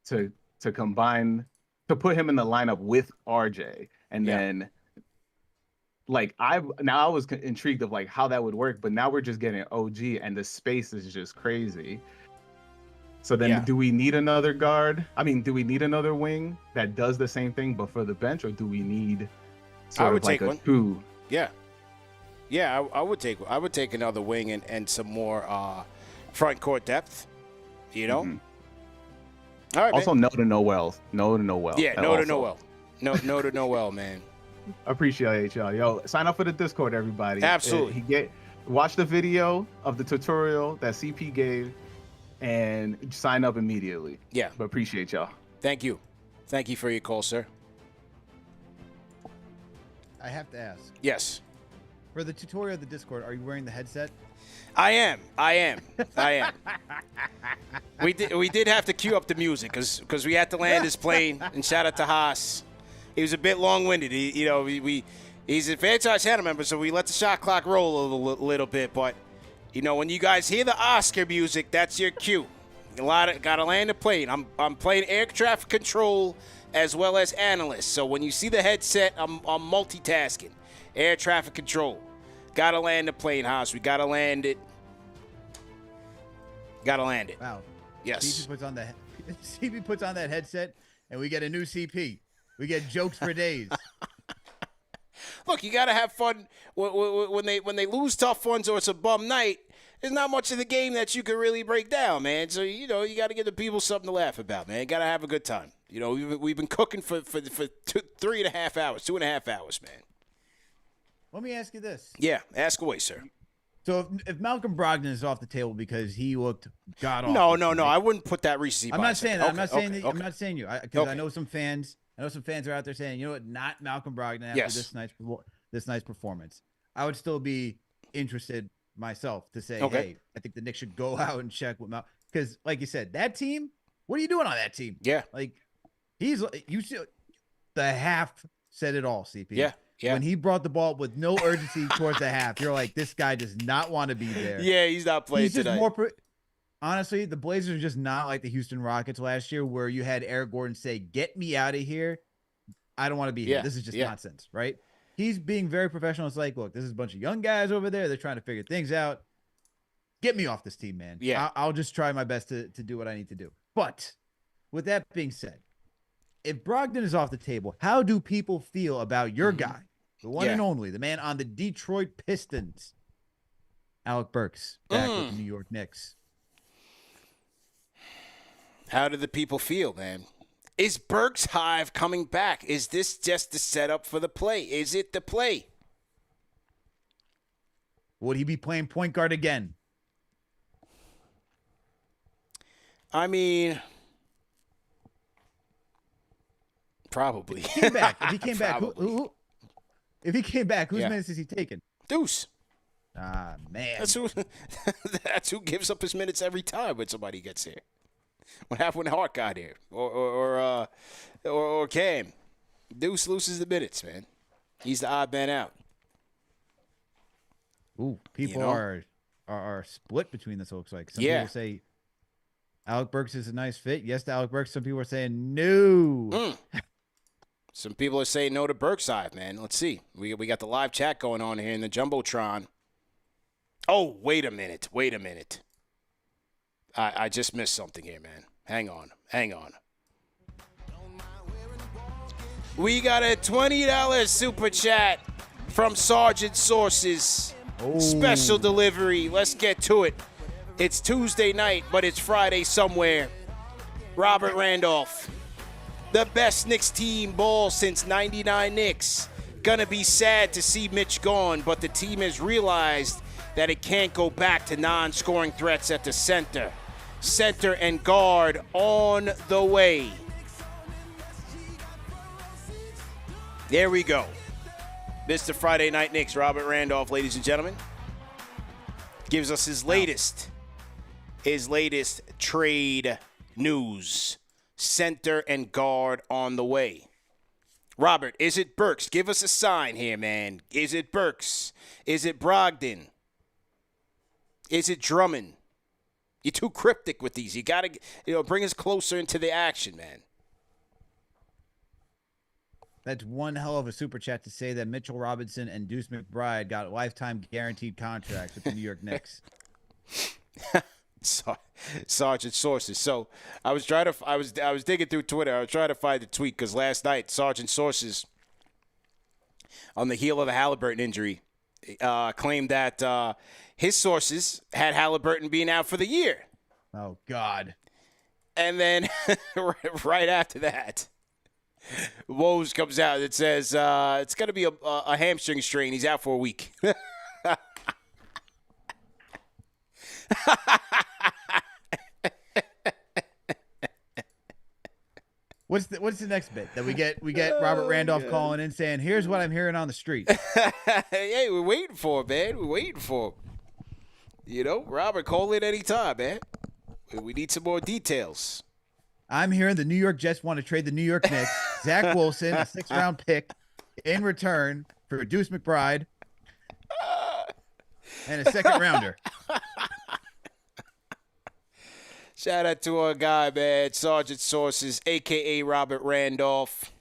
to combine to put him in the lineup with RJ, and then like I was intrigued of like how that would work, but now we're just getting OG and the space is just crazy. So then do we need another guard? I mean, do we need another wing that does the same thing but for the bench, or do we need sort of like a two? Yeah. Yeah, I would take another wing and some more front court depth, All right, also, man. no to Noel. Yeah, no to Noel. No to Noel, man. Appreciate y'all. Yo, sign up for the Discord, everybody. Absolutely. Watch the video of the tutorial that CP gave and sign up immediately. Yeah. But appreciate y'all. Thank you. Thank you for your call, sir. I have to ask. Yes. For the tutorial of the Discord, are you wearing the headset? I am. We did have to cue up the music because we had to land his plane. And shout out to Haas. He was a bit long-winded. He's a franchise channel member, so we let the shot clock roll a little bit. But when you guys hear the Oscar music, that's your cue. Gotta land the plane. I'm playing air traffic control as well as analyst. So when you see the headset, I'm multitasking. Air traffic control. Gotta land the plane, Haas. We gotta land it. Wow. Yes. CP puts on CP puts on that headset, and we get a new CP. We get jokes for days. Look, you got to have fun when they lose tough ones or it's a bum night. There's not much of the game that you can really break down, man. So you got to give the people something to laugh about, man. Got to have a good time. We've been cooking for 3.5 hours, 2.5 hours, man. Let me ask you this. Yeah, ask away, sir. So if Malcolm Brogdon is off the table because he looked god awful. No. I wouldn't put that recency bias. I'm not saying that. Okay, I'm not saying you. Because Okay. I know some fans are out there saying, you know what, not Malcolm Brogdon after this night's performance. I would still be interested myself to say, hey, I think the Knicks should go out and check with Malcolm. Because, like you said, that team, what are you doing on that team? Yeah. Like, the half said it all, CP. Yeah. When he brought the ball with no urgency towards the half, you're like, this guy does not want to be there. Yeah, he's not playing tonight. Honestly, the Blazers are just not like the Houston Rockets last year where you had Eric Gordon say, get me out of here. I don't want to be here. This is just nonsense, right? He's being very professional. It's like, look, this is a bunch of young guys over there. They're trying to figure things out. Get me off this team, man. Yeah. I'll just try my best to do what I need to do. But with that being said, if Brogdon is off the table, how do people feel about your guy, the one and only, the man on the Detroit Pistons, Alec Burks, back with the New York Knicks? How do the people feel, man? Is Burks Hive coming back? Is this just the setup for the play? Is it the play? Would he be playing point guard again? I mean, probably. If he came back, if he came back, whose minutes is he taking? Deuce. Ah, man. That's who gives up his minutes every time when somebody gets here. What happened when Hart got here? Or Cam? Deuce loses the minutes, man. He's the odd man out. Ooh, people are split between this, looks like. Some people say Alec Burks is a nice fit. Yes to Alec Burks. Some people are saying no. Some people are saying no to Burks Hive, man. Let's see. We got the live chat going on here in the Jumbotron. Oh, wait a minute. I just missed something here, man. Hang on. We got a $20 super chat from Sergeant Sources. Oh. Special delivery. Let's get to it. It's Tuesday night, but it's Friday somewhere. Robert Randolph. The best Knicks team ball since 99 Knicks. Gonna be sad to see Mitch gone, but the team has realized that it can't go back to non-scoring threats at the center. Center and guard on the way. There we go. Mr. Friday Night Knicks, Robert Randolph, ladies and gentlemen, gives us his latest trade news. Center and guard on the way. Robert, is it Burks? Give us a sign here, man. Is it Burks? Is it Brogdon? Is it Drummond? You're too cryptic with these. You got to bring us closer into the action, man. That's one hell of a super chat to say that Mitchell Robinson and Deuce McBride got lifetime guaranteed contracts with the New York Knicks. Sergeant Sources. So I was digging through Twitter. I was trying to find the tweet because last night Sergeant Sources, on the heel of a Halliburton injury, claimed that his sources had Halliburton being out for the year. Oh God! And then right after that, Woj comes out and says it's going to be a hamstring strain. He's out for a week. What's the next bit that we get Robert Randolph calling in saying, here's what I'm hearing on the street. Hey, we're waiting for him, man. We're waiting for him. Robert, call in any time, man. We need some more details. I'm hearing the New York Jets want to trade the New York Knicks, Zach Wilson, a 6th-round pick, in return for Deuce McBride and a 2nd-rounder. Shout out to our guy, man, Sergeant Sources, a.k.a. Robert Randolph.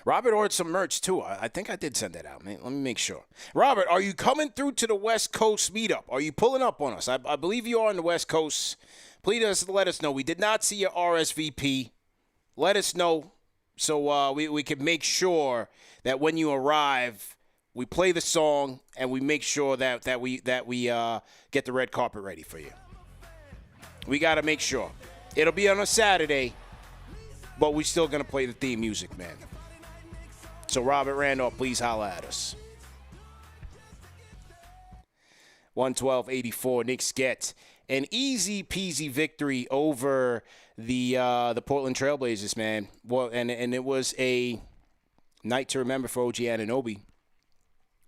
Robert ordered some merch, too. I think I did send that out, man. Let me make sure. Robert, are you coming through to the West Coast meetup? Are you pulling up on us? I believe you are on the West Coast. Please let us know. We did not see your RSVP. Let us know so we can make sure that when you arrive, we play the song and we make sure that we get the red carpet ready for you. We got to make sure. It'll be on a Saturday, but we're still going to play the theme music, man. So, Robert Randolph, please holla at us. 112-84, Knicks get an easy-peasy victory over the Portland Trailblazers, man. Well, and it was a night to remember for OG Anunoby.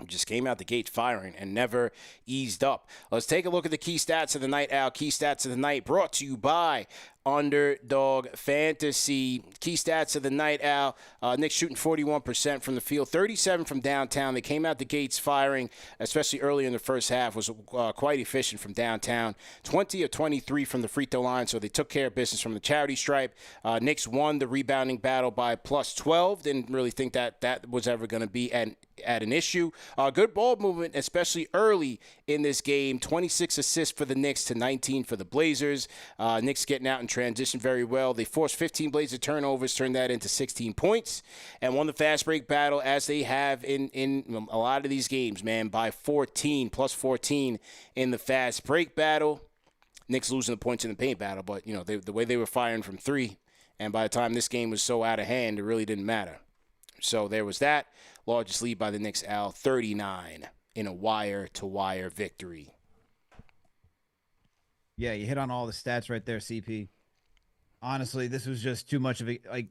Just came out the gate firing and never eased up. Let's take a look at the key stats of the night, Al. Key stats of the night brought to you by Underdog Fantasy. Key stats of the night, Al. Knicks shooting 41% from the field, 37% from downtown. They came out the gates firing, especially early in the first half, was quite efficient from downtown. 20 of 23 from the free throw line, so they took care of business from the charity stripe. Knicks won the rebounding battle by plus 12. Didn't really think that was ever going to be at an issue. Good ball movement, especially early in this game. 26 assists for the Knicks to 19 for the Blazers. Knicks getting out in transition very well. They forced 15 Blazer turnovers, turned that into 16 points, and won the fast break battle as they have in a lot of these games, man, by 14, plus 14 in the fast break battle. Knicks losing the points in the paint battle, but, you know, the way they were firing from three, and by the time this game was so out of hand, it really didn't matter. So there was that. Largest lead by the Knicks, Al, 39 in a wire-to-wire victory. Yeah, you hit on all the stats right there, CP. Honestly, this was just too much of a, like,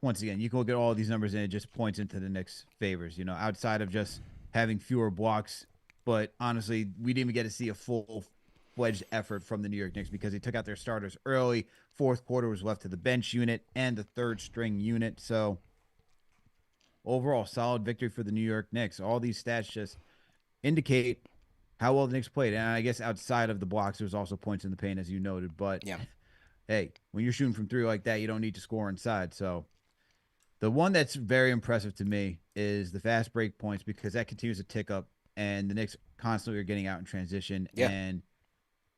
once again, you can look at all these numbers and it just points into the Knicks' favors, you know, outside of just having fewer blocks. But honestly, we didn't even get to see a full-fledged effort from the New York Knicks because they took out their starters early. Fourth quarter was left to the bench unit and the third-string unit. So, overall, solid victory for the New York Knicks. All these stats just indicate how well the Knicks played. And I guess outside of the blocks, there's also points in the paint, as you noted. But, yeah, hey, when you're shooting from three like that, you don't need to score inside. So the one that's very impressive to me is the fast break points because that continues to tick up. And the Knicks constantly are getting out in transition. Yeah. And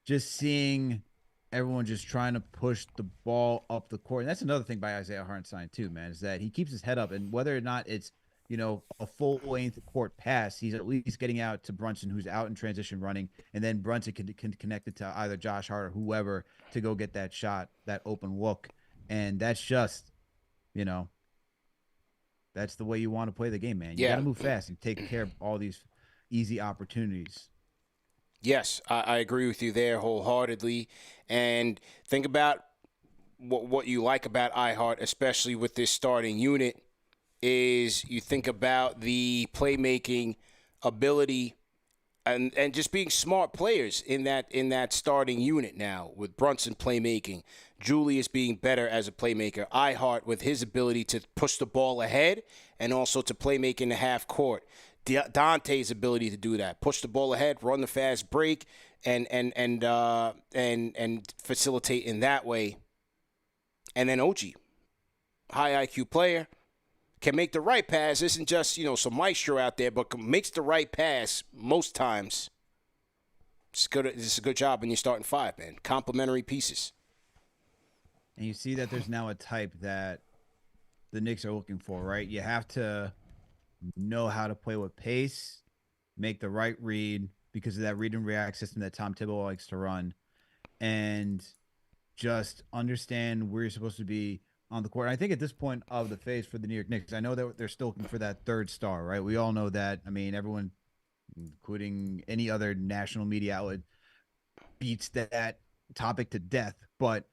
just seeing everyone just trying to push the ball up the court. And that's another thing by Isaiah Hartenstein too, man, is that he keeps his head up. And whether or not it's, you know, a full-length court pass, he's at least getting out to Brunson, who's out in transition running, and then Brunson can connect it to either Josh Hart or whoever to go get that shot, that open look. And that's just, you know, that's the way you want to play the game, man. You got to move fast and take care of all these easy opportunities. Yes, I agree with you there wholeheartedly. And think about what you like about iHeart, especially with this starting unit, is you think about the playmaking ability and just being smart players in that starting unit now with Brunson playmaking, Julius being better as a playmaker, iHeart with his ability to push the ball ahead and also to playmake in the half court. Dante's ability to do that, push the ball ahead, run the fast break, and facilitate in that way. And then OG, high IQ player, can make the right pass. Isn't just, you know, some maestro out there, but makes the right pass most times. It's good. It's a good job when you're starting five, man. Complementary pieces. And you see that there's now a type that the Knicks are looking for, right? You have to know how to play with pace, make the right read because of that read and react system that Tom Thibodeau likes to run, and just understand where you're supposed to be on the court. And I think at this point of the phase for the New York Knicks, I know that they're still looking for that third star, right? We all know that. I mean, everyone, including any other national media outlet, beats that topic to death. But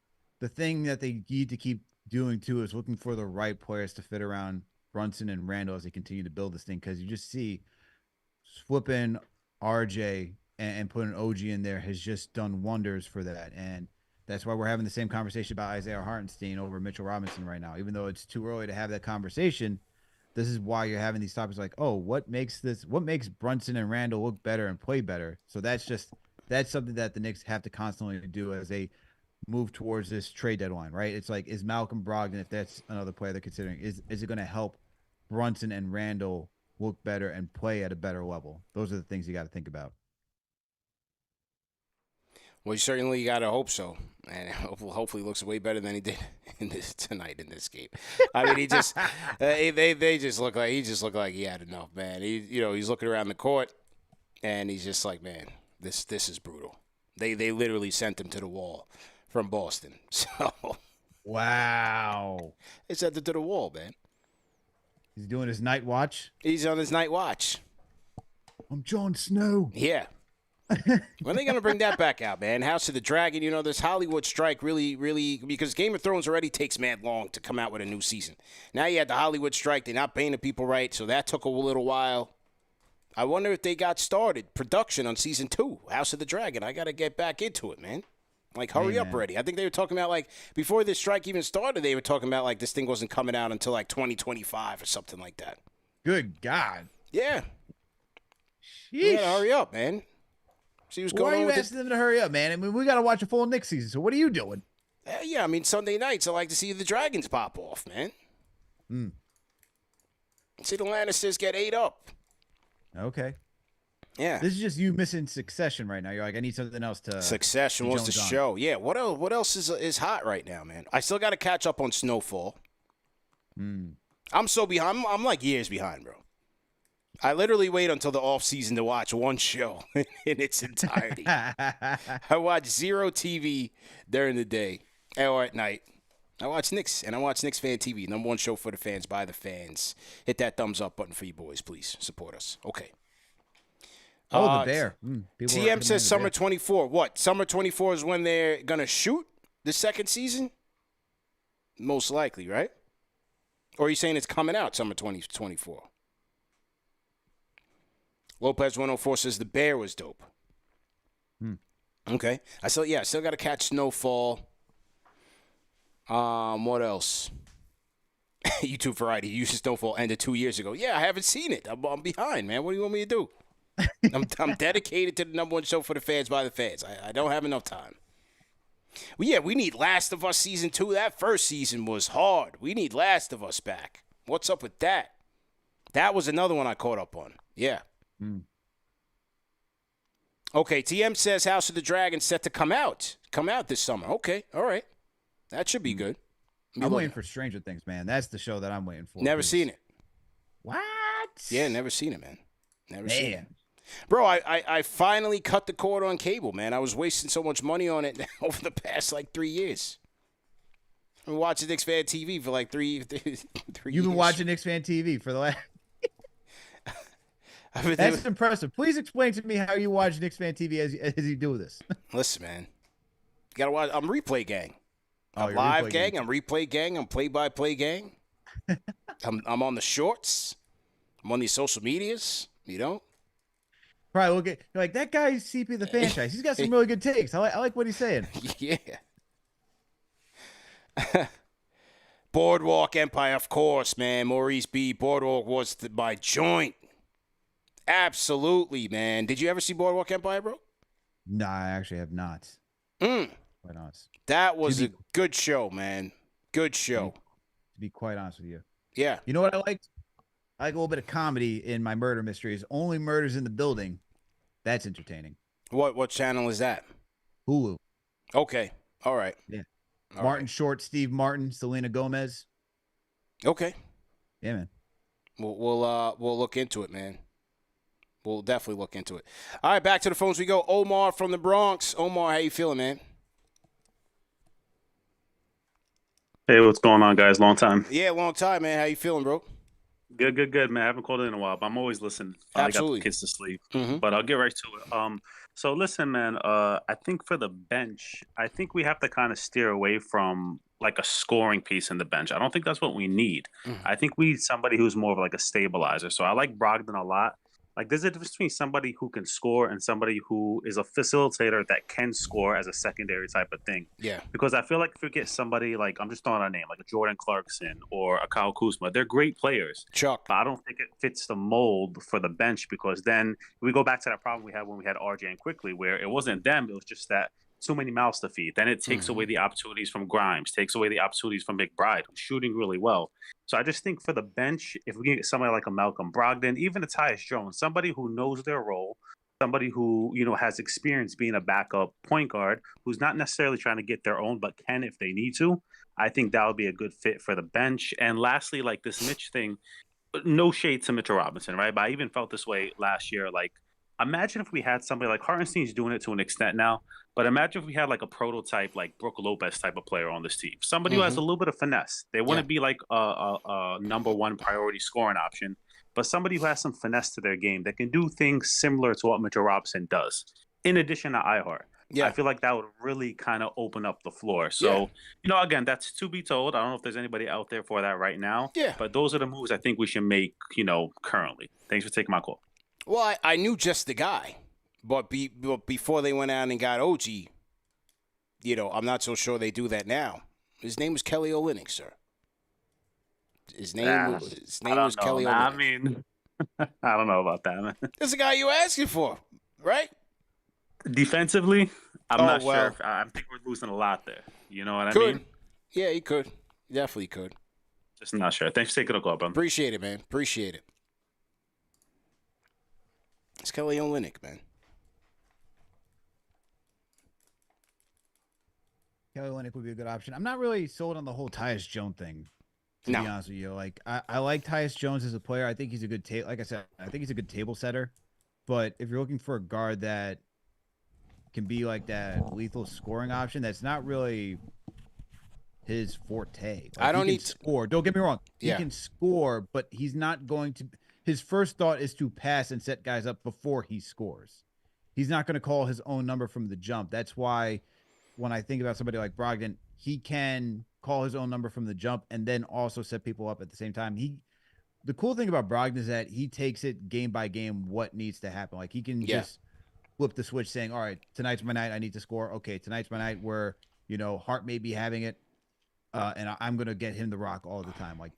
the thing that they need to keep doing, too, is looking for the right players to fit around Brunson and Randall as they continue to build this thing, because you just see flipping RJ and putting OG in there has just done wonders for that. And that's why we're having the same conversation about Isaiah Hartenstein over Mitchell Robinson right now. Even though it's too early to have that conversation, this is why you're having these topics like, oh, what makes Brunson and Randall look better and play better? So that's something that the Knicks have to constantly do as they move towards this trade deadline, right? It's like, is Malcolm Brogdon, if that's another player they're considering, is it going to help Brunson and Randall look better and play at a better level. Those are the things you got to think about. Well, you certainly got to hope so, and hopefully looks way better than he did tonight in this game. I mean, he just they just look like he had enough, man. He's looking around the court, and he's just like, man, this is brutal. They literally sent him to the wall from Boston. So wow, they sent him to the wall, man. He's doing his night watch. He's on his night watch. I'm Jon Snow. Yeah. When are they going to bring that back out, man? House of the Dragon, this Hollywood strike really, because Game of Thrones already takes mad long to come out with a new season. Now you had the Hollywood strike. They're not paying the people right, so that took a little while. I wonder if they got started production on season 2, House of the Dragon. I got to get back into it, man. Like, hurry up already. I think they were talking about, like, before this strike even started, they were talking about, like, this thing wasn't coming out until, like, 2025 or something like that. Good God. Yeah. Sheesh. You gotta hurry up, man. See what's going on. Why are you asking them to hurry up, man? I mean, we got to watch a full Knicks season, so what are you doing? Yeah, I mean, Sunday nights, I like to see the Dragons pop off, man. See the Lannisters get ate up. Okay. Yeah. This is just you missing Succession right now. You're like, I need something else to. Succession was the show. Yeah. What else is hot right now, man? I still got to catch up on Snowfall. I'm so behind. I'm like years behind, bro. I literally wait until the off season to watch one show in its entirety. I watch zero TV during the day or at night. I watch Knicks, and I watch KnicksFanTV, number one show for the fans, by the fans. Hit that thumbs up button for you boys, please. Support us. Okay. Oh, the bear. TM says summer 24. What? Summer 24 is when they're going to shoot the second season? Most likely, right? Or are you saying it's coming out summer 2024? Lopez 104 says the bear was dope. Okay. I still got to catch Snowfall. What else? YouTube Variety. Used to Snowfall ended 2 years ago. Yeah, I haven't seen it. I'm behind, man. What do you want me to do? I'm dedicated to the number one show for the fans by the fans. I don't have enough time. Well, yeah, we need Last of Us season 2. That first season was hard. We need Last of Us back. What's up with that? That was another one I caught up on. Yeah. Okay, TM says House of the Dragon set to come out this summer. Okay, all right. That should be good. I'm waiting for Stranger Things, man. That's the show that I'm waiting for. Never seen it. What? Yeah, never seen it, man. Never seen it. Bro, I finally cut the cord on cable, man. I was wasting so much money on it over the past, 3 years. I've been watching KnicksFanTV for, 3 years. You've been watching KnicksFanTV for the last... That's impressive. Please explain to me how you watch KnicksFanTV as you do this. Listen, man. You got to watch... I'm Replay Gang. I'm you're Live Replay Gang. Gang. I'm Replay Gang. I'm Play-by-Play Gang. I'm on the shorts. I'm on these social medias, Probably look at you're like that guy CP The Fanchise. He's got some really good takes. I like what he's saying. Yeah. Boardwalk Empire, of course, man. Maurice B. Boardwalk was my joint. Absolutely, man. Did you ever see Boardwalk Empire, bro? No, I actually have not. Quite honest. That was a good show, man. Good show. To be quite honest with you. Yeah. You know what I liked? I like a little bit of comedy in my murder mysteries. Only Murders in the Building. That's entertaining. What channel is that? Hulu. Okay. All right. Yeah. All Martin right. Short, Steve Martin, Selena Gomez. Okay. Yeah, man. We'll look into it, man. We'll definitely look into it. All right, back to the phones we go. Omar from the Bronx. Omar, how you feeling, man? Hey, what's going on, guys? Long time. Yeah, long time, man. How you feeling, bro? Good, man. I haven't called in a while, but I'm always listening. Absolutely. I got the kids to sleep, Mhm. but I'll get right to it. So listen, man. I think for the bench, I think we have to kind of steer away from a scoring piece in the bench. I don't think that's what we need. I think we need somebody who's more of a stabilizer. So I like Brogdon a lot. There's a difference between somebody who can score and somebody who is a facilitator that can score as a secondary type of thing. Yeah. Because I feel like if you get somebody I'm just throwing out a name, like a Jordan Clarkson or a Kyle Kuzma, they're great players. Chuck. But I don't think it fits the mold for the bench because then we go back to that problem we had when we had RJ and Quickly, where it wasn't them, it was just that too many mouths to feed. Then it takes away the opportunities from Grimes, takes away the opportunities from McBride, who's shooting really well. So I just think for the bench, if we get somebody like a Malcolm Brogdon, even a Tyus Jones, somebody who knows their role, somebody who, has experience being a backup point guard, who's not necessarily trying to get their own, but can if they need to, I think that would be a good fit for the bench. And lastly, like this Mitch thing, no shade to Mitchell Robinson, right? But I even felt this way last year. Like, imagine if we had somebody like Hartenstein's doing it to an extent now, but imagine if we had like a prototype, like Brook Lopez type of player on this team, somebody who has a little bit of finesse. They wouldn't be like a number one priority scoring option, but somebody who has some finesse to their game that can do things similar to what Mitchell Robinson does, in addition to Ihart. Yeah. I feel like that would really kind of open up the floor. So, again, that's to be told. I don't know if there's anybody out there for that right now. Yeah. But those are the moves I think we should make, currently. Thanks for taking my call. Well, I knew just the guy. But before they went out and got OG, I'm not so sure they do that now. His name was Kelly Olynyk, sir. His name was Kelly Olynyk. I mean, I don't know about that, man. That's the guy you were asking for, right? Defensively, I'm not sure. I think we're losing a lot there. You know what I mean? Yeah, he could. Definitely could. Just not sure. Thanks for taking the call, bro. Appreciate it, man. Appreciate it. It's Kelly Olynyk, man. Kelly Olynyk would be a good option. I'm not really sold on the whole Tyus Jones thing, to be honest with you. Like, I like Tyus Jones as a player. I think he's a good like I said, I think he's a good table setter. But if you're looking for a guard that can be like that lethal scoring option, that's not really his forte. Like, I don't need to score. Don't get me wrong. He can score, but he's not going to. His first thought is to pass and set guys up before he scores. He's not going to call his own number from the jump. That's why when I think about somebody like Brogdon, he can call his own number from the jump and then also set people up at the same time. The cool thing about Brogdon is that he takes it game by game what needs to happen. Like, he can just flip the switch saying, all right, tonight's my night, I need to score. Okay, tonight's my night where, Hart may be having it, and I'm going to get him the rock all the time. Like,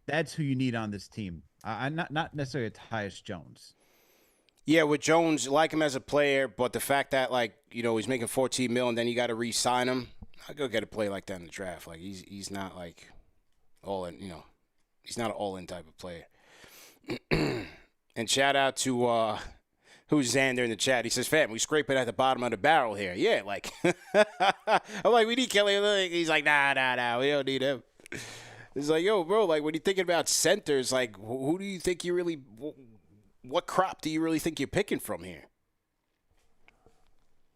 that's who you need on this team. I'm not necessarily a Tyus Jones. Yeah, with Jones, like him as a player, but the fact that, like, he's making $14 million and then you got to re-sign him, I'll go get a player like that in the draft. Like, he's not, like, all in, he's not an all-in type of player. And shout out to who's Xander in the chat. He says, fam, we scrape it at the bottom of the barrel here. Yeah, like, I'm like, we need Kelly Olynyk. He's like, nah, we don't need him. It's like, yo, bro, like, when you're thinking about centers, like, who do you think you really – what crop do you really think you're picking from here?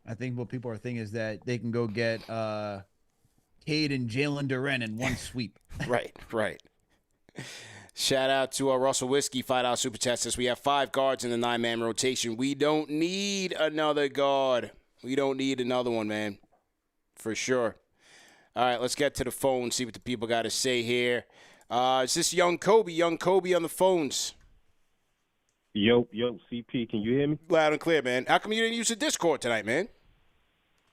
I think what people are thinking is that they can go get Cade and Jalen Duren in one sweep. Right. Shout out to Russell Whiskey, $5 Superchat says, we have 5 guards in the 9-man rotation. We don't need another guard. We don't need another one, man. For sure. All right, let's get to the phone, see what the people got to say here. Is this Young Kobe? Young Kobe on the phones. Yo, CP, can you hear me? Loud and clear, man. How come you didn't use the Discord tonight, man?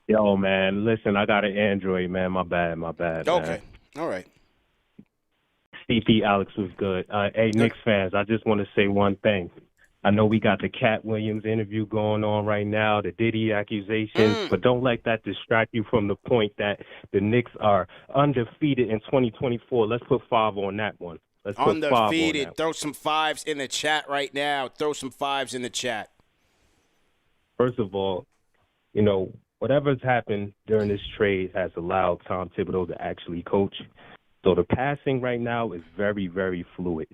Yo, man, listen, I got an Android, man. My bad. Okay, man. All right. CP, Alex was good. Hey, Knicks fans, I just want to say one thing. I know we got the Cat Williams interview going on right now, the Diddy accusations, but don't let that distract you from the point that the Knicks are undefeated in 2024. Let's put 5 on that one. Let's put 5 on undefeated. that. Throw some 5s in the chat right now. Throw some 5s in the chat. First of all, whatever's happened during this trade has allowed Tom Thibodeau to actually coach. So the passing right now is very, very fluid.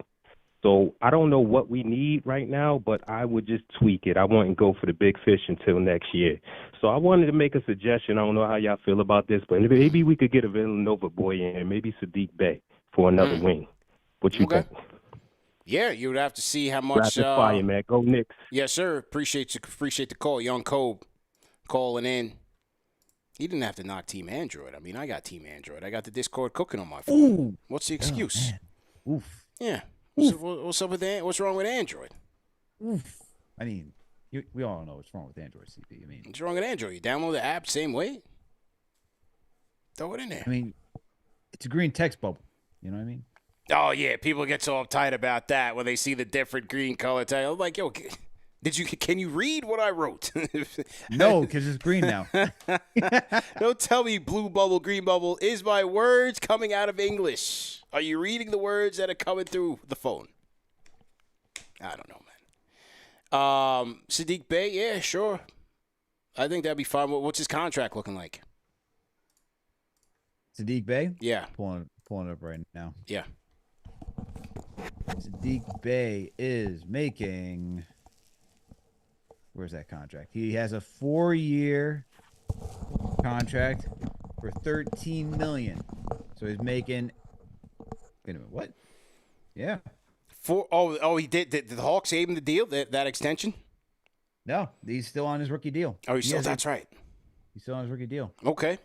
So I don't know what we need right now, but I would just tweak it. I wouldn't go for the big fish until next year. So I wanted to make a suggestion. I don't know how y'all feel about this, but maybe we could get a Villanova boy in, maybe Sadiq Bey for another wing. What you think? Yeah, you would have to see how much. Rapid fire, man. Go Knicks. Yes, sir. Appreciate the call. Young Kobe calling in. He didn't have to knock Team Android. I mean, I got Team Android. I got the Discord cooking on my phone. Ooh. What's the excuse? Oh, oof. Yeah. What's up with what's wrong with Android? Oof. I mean, we all know what's wrong with Android, CP. I mean, what's wrong with Android? You download the app same way. Throw it in there. I mean, it's a green text bubble. You know what I mean? Oh yeah, people get so uptight about that when they see the different green color tile. I'm like, yo, Can you read what I wrote? No, because it's green now. Don't tell me blue bubble, green bubble is my words coming out of English. Are you reading the words that are coming through the phone? I don't know, man. Sadiq Bey, yeah, sure. I think that'd be fine. What's his contract looking like? Sadiq Bey? Yeah. Pulling it up right now. Yeah. Sadiq Bey is making... Where's that contract? He has a 4-year contract for $13 million. So he's making... Wait a minute, what? Yeah. He did. Did the Hawks gave him the deal, that extension? No, he's still on his rookie deal. Oh, that's right. He's still on his rookie deal. Okay.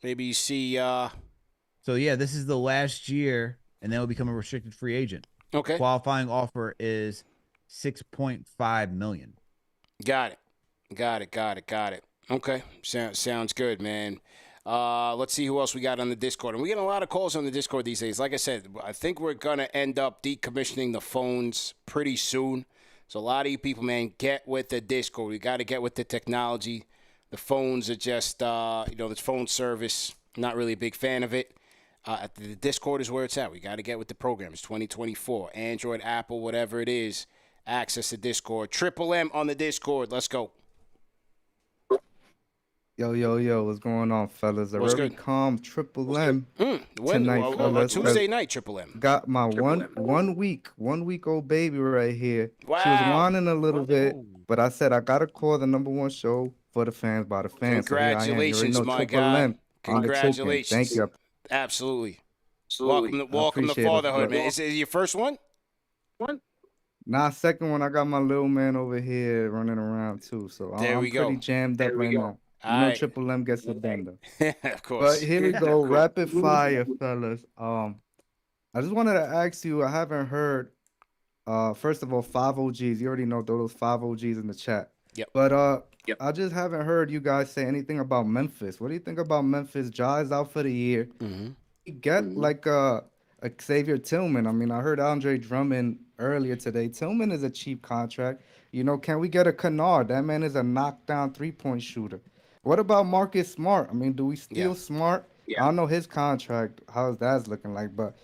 Maybe you see... So, yeah, this is the last year, and then he'll become a restricted free agent. Okay. Qualifying offer is $6.5 million. Got it. Okay. Sounds good, man. Let's see who else we got on the Discord. And we get a lot of calls on the Discord these days. Like I said, I think we're going to end up decommissioning the phones pretty soon. So a lot of you people, man, get with the Discord. We got to get with the technology. The phones are just, this phone service, not really a big fan of it. The Discord is where it's at. We got to get with the programs. 2024, Android, Apple, whatever it is, access the Discord. Triple M on the Discord. Let's go. Yo, what's going on, fellas? What's very good? Calm Triple M tonight, fellas. Tuesday night, Triple M. Got my one week old baby right here. Wow. She was whining a little bit, but I said I gotta call the #1 show for the fans by the fans. Congratulations, so my Triple guy. M Congratulations. Thank you. Absolutely. Welcome to fatherhood, man. Is it your first one? Nah, second one. I got my little man over here running around too, so I'm pretty jammed up right now. Triple M gets the bender. Of course. But here we go, rapid fire, fellas. I just wanted to ask you. I haven't heard. First of all, 5 OGs. You already know those 5 OGs in the chat. Yep. But I just haven't heard you guys say anything about Memphis. What do you think about Memphis? Ja is out for the year. Mm-hmm. Get like a Xavier Tillman. I mean, I heard Andre Drummond earlier today. Tillman is a cheap contract. Can we get a Kennard? That man is a knockdown 3-point shooter. What about Marcus Smart? I mean, do we steal Smart? I don't know his contract, how's that's looking like, but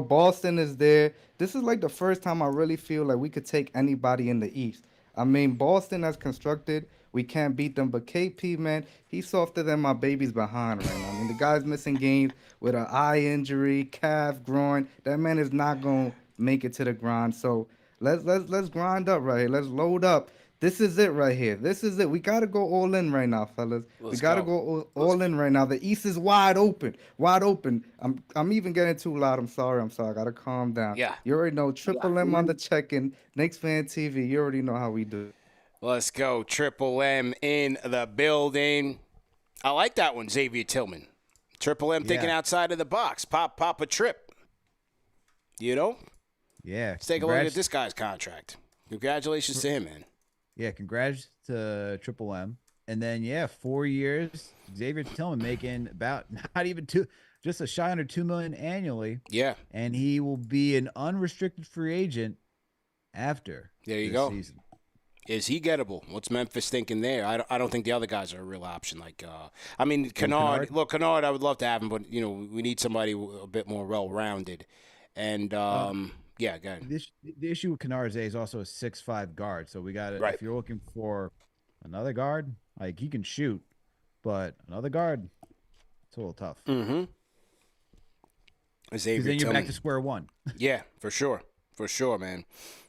Boston is there. This is like the first time I really feel like we could take anybody in the East. I mean, Boston as constructed, we can't beat them, but KP, man, he's softer than my baby's behind right now. I mean, the guy's missing games with an eye injury, calf, groin. That man is not going to make it to the grind. So let's grind up right here. Let's load up. This is it right here. This is it. We got to go all in right now, fellas. We got to go all in right now. The East is wide open. Wide open. I'm even getting too loud. I'm sorry. I got to calm down. Yeah. You already know. Triple M on the check-in. KnicksFanTV. You already know how we do. Let's go. Triple M in the building. I like that one, Xavier Tillman. Triple M thinking outside of the box. Pop a trip. Yeah. Let's take a look at this guy's contract. Congratulations to him, man. Yeah, congrats to Triple M. And then, 4 years, Xavier Tillman making about not even just a shy under $2 million annually. Yeah. And he will be an unrestricted free agent after this season. Is he gettable? What's Memphis thinking there? I don't think the other guys are a real option. Kennard. Look, Kennard, I would love to have him, but, we need somebody a bit more well-rounded. And, yeah, go ahead. The issue with Kennard is also a 6'5" guard. So we got it. If you're looking for another guard, like he can shoot, but another guard, it's a little tough. Mm-hmm. Because then you're back to square one. Yeah, for sure, man.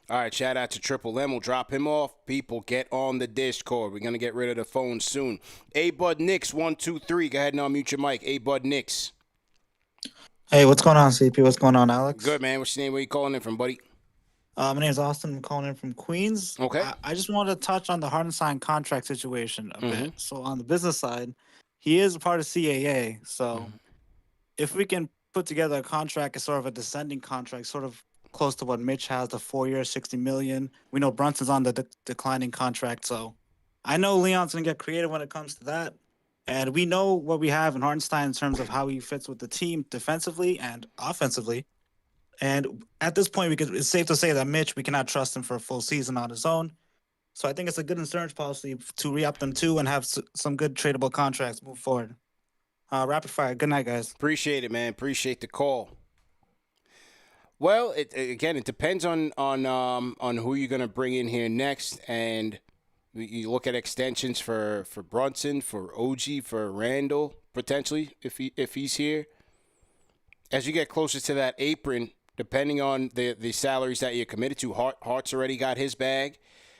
All right, shout out to Triple M. We'll drop him off. People, get on the Discord. We're gonna get rid of the phone soon. A Bud Knicks 1 2 3. Go ahead and unmute your mic. A Bud Knicks. Hey, what's going on, CP? What's going on, Alex? Good, man. What's your name? Where you calling in from, buddy? My name is Austin. I'm calling in from Queens. Okay. I just wanted to touch on the Hartenstein contract situation a bit. So on the business side, he is a part of CAA. So if we can put together a contract as sort of a descending contract, sort of close to what Mitch has, the 4 years, $60 million. We know Brunson's on the declining contract. So I know Leon's going to get creative when it comes to that. And we know what we have in Hartenstein in terms of how he fits with the team defensively and offensively. And at this point, it's safe to say that Mitch, we cannot trust him for a full season on his own. So I think it's a good insurance policy to re-up them too and have some good tradable contracts move forward. Rapid fire. Good night, guys. Appreciate it, man. Appreciate the call. Well, it depends on who you're gonna bring in here next, and you look at extensions for Brunson, for OG, for Randall potentially if he's here. As you get closer to that apron, depending on the salaries that you're committed to, Hart's already got his bag.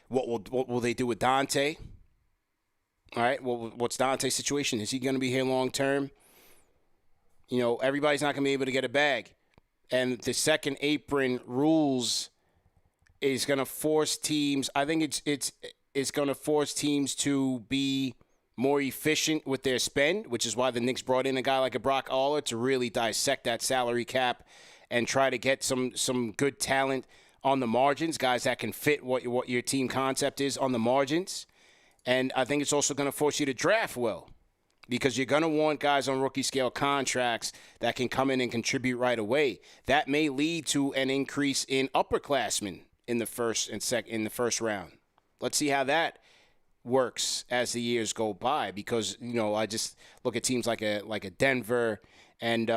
What will they do with Dante? All right, what's Dante's situation? Is he going to be here long term? You know, everybody's not going to be able to get a bag. And the second apron rules is going to force teams. I think it's going to force teams to be more efficient with their spend, which is why the Knicks brought in a guy like a Brock Aller to really dissect that salary cap and try to get some good talent on the margins, guys that can fit what your team concept is on the margins. And I think it's also going to force you to draft well, because you're going to want guys on rookie scale contracts that can come in and contribute right away. That may lead to an increase in upperclassmen in the first round. Let's see how that works as the years go by, because I just look at teams like a Denver and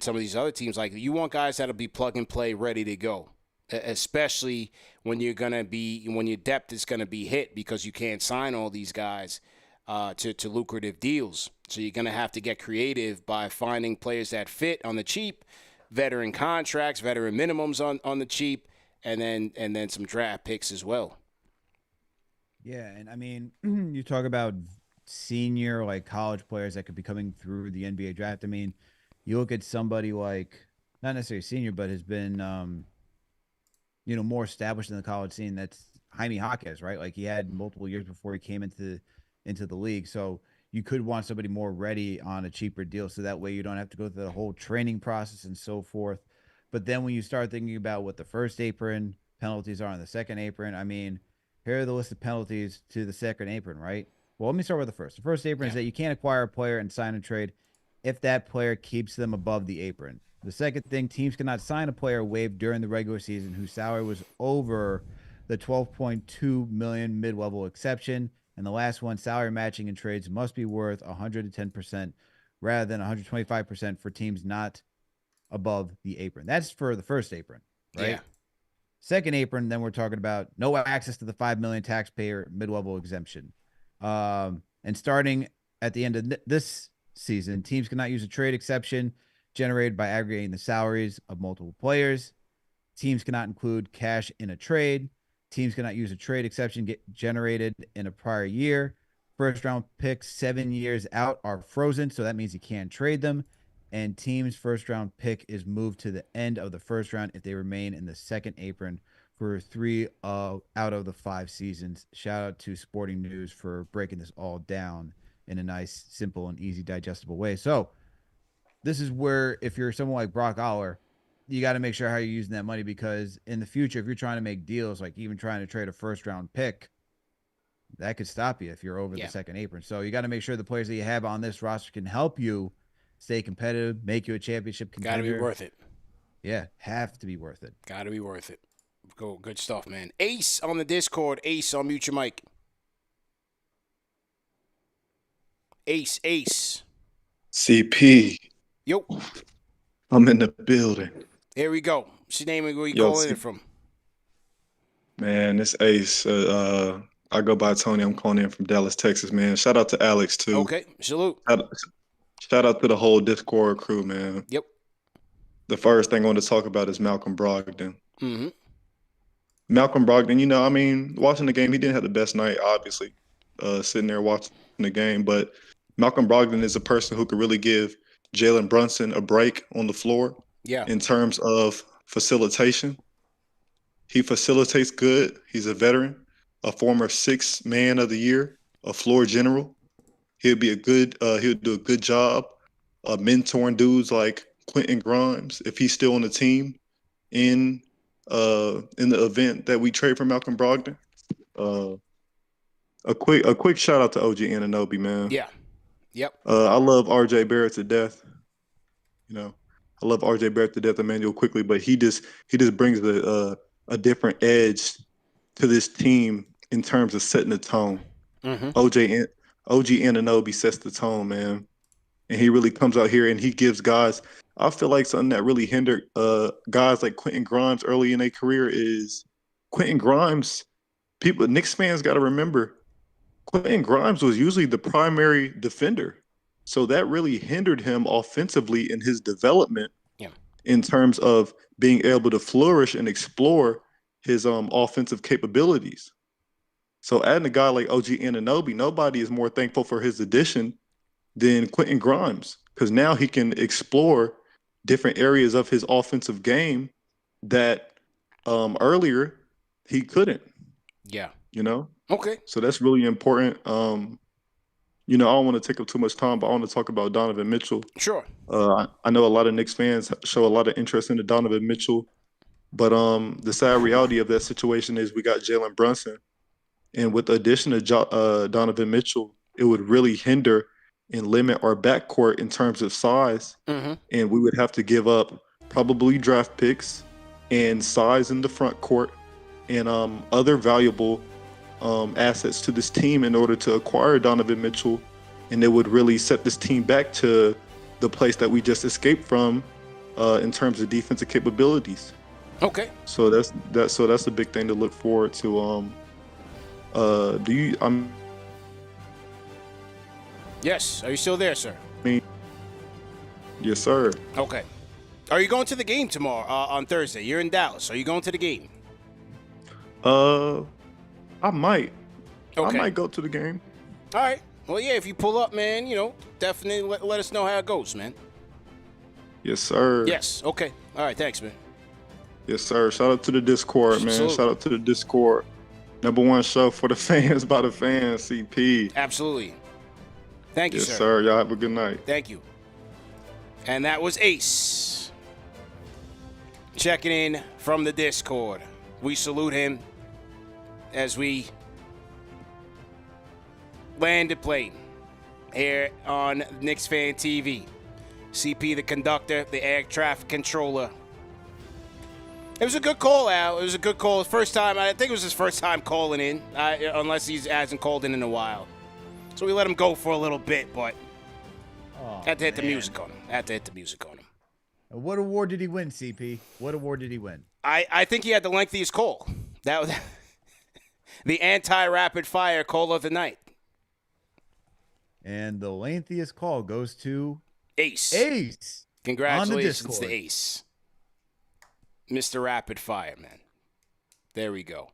some of these other teams. Like, you want guys that'll be plug and play, ready to go, especially when your depth is gonna be hit, because you can't sign all these guys to lucrative deals. So you're gonna have to get creative by finding players that fit on the cheap, veteran contracts, veteran minimums on the cheap, and then some draft picks as well. Yeah, and I mean, you talk about senior, like, college players that could be coming through the NBA draft. I mean, you look at somebody like, not necessarily senior, but has been, more established in the college scene. That's Jaime Jaquez, right? Like, he had multiple years before he came into the league. So you could want somebody more ready on a cheaper deal, so that way you don't have to go through the whole training process and so forth. But then when you start thinking about what the first apron penalties are on the second apron, I mean, here are the list of penalties to the second apron, right? Well, let me start with the first. The first apron is that you can't acquire a player and sign and trade if that player keeps them above the apron. The second thing, teams cannot sign a player waived during the regular season whose salary was over the $12.2 million mid-level exception. And the last one, salary matching in trades must be worth 110% rather than 125% for teams not above the apron. That's for the first apron, right? Yeah. Second apron, then we're talking about no access to the $5 million taxpayer mid-level exemption. And starting at the end of this season, teams cannot use a trade exception generated by aggregating the salaries of multiple players. Teams cannot include cash in a trade. Teams cannot use a trade exception generated in a prior year. First round picks 7 years out are frozen, so that means you can't trade them. And teams' first round pick is moved to the end of the first round if they remain in the second apron for 3 out of the 5 seasons. Shout out to Sporting News for breaking this all down in a nice, simple, and easy digestible way. So this is where, if you're someone like Brock Aller, you got to make sure how you're using that money, because in the future, if you're trying to make deals, like even trying to trade a first round pick, that could stop you if you're over the second apron. So you got to make sure the players that you have on this roster can help you stay competitive, make you a championship contender. Got to be worth it. Yeah, have to be worth it. Got to be worth it. Good stuff, man. Ace on the Discord. Ace, unmute your mic. Ace. CP. Yo. I'm in the building. Here we go. What's your name and where you calling it from? Man, it's Ace. I go by Tony. I'm calling in from Dallas, Texas, man. Shout out to Alex, too. Okay, salute. Shout out to the whole Discord crew, man. Yep. The first thing I want to talk about is Malcolm Brogdon. Mm-hmm. Malcolm Brogdon, watching the game, he didn't have the best night, obviously, sitting there watching the game. But Malcolm Brogdon is a person who could really give Jalen Brunson a break on the floor in terms of facilitation. He facilitates good. He's a veteran, a former 6th man of the year, a floor general. He'll do a good job mentoring dudes like Quentin Grimes if he's still on the team in the event that we trade for Malcolm Brogdon. A quick shout out to OG Anunoby, man. Yeah. Yep. I love RJ Barrett to death. I love RJ Barrett to death, Emmanuel quickly, but he just brings a different edge to this team in terms of setting the tone. OG Anunoby sets the tone, man, and he really comes out here and he gives guys. I feel like something that really hindered guys like Quentin Grimes early in their career is Quentin Grimes. People, Knicks fans got to remember, Quentin Grimes was usually the primary defender. So that really hindered him offensively in his development in terms of being able to flourish and explore his offensive capabilities. So adding a guy like OG Anunoby, nobody is more thankful for his addition than Quentin Grimes, because now he can explore different areas of his offensive game that earlier he couldn't. Yeah. You know? Okay. So that's really important. You know, I don't want to take up too much time, but I want to talk about Donovan Mitchell. Sure. I know a lot of Knicks fans show a lot of interest in the Donovan Mitchell, but the sad reality of that situation is we got Jalen Brunson, and with the addition of Donovan Mitchell, it would really hinder and limit our backcourt in terms of size, and we would have to give up probably draft picks and size in the front court and other valuable assets to this team in order to acquire Donovan Mitchell, and it would really set this team back to the place that we just escaped from in terms of defensive capabilities. Okay. So that's a big thing to look forward to. Yes. Are you still there, sir? Yes, sir. Okay. Are you going to the game tomorrow on Thursday? You're in Dallas. Are you going to the game? I might. Okay. I might go to the game. All right. Well, yeah, if you pull up, man, you know, definitely let us know how it goes, man. Yes, sir. Yes. Okay. All right. Thanks, man. Yes, sir. Shout out to the Discord, man. Absolutely. Shout out to the Discord. #1 show for the fans by the fans, CP. Absolutely. Thank you, yes, sir. Yes, sir. Y'all have a good night. Thank you. And that was Ace checking in from the Discord. We salute him as we land the plane here on KnicksFanTV. CP the conductor, the air traffic controller. It was a good call out. It was a good call. First time, I think it was his first time calling in, unless he hasn't called in a while. So we let him go for a little bit, but had to hit the music on him. What award did he win, CP? What award did he win? I think he had the lengthiest call. That was the anti-rapid fire call of the night. And the lengthiest call goes to Ace. Ace. Congratulations to Ace. Mr. Rapid Fire, man. There we go.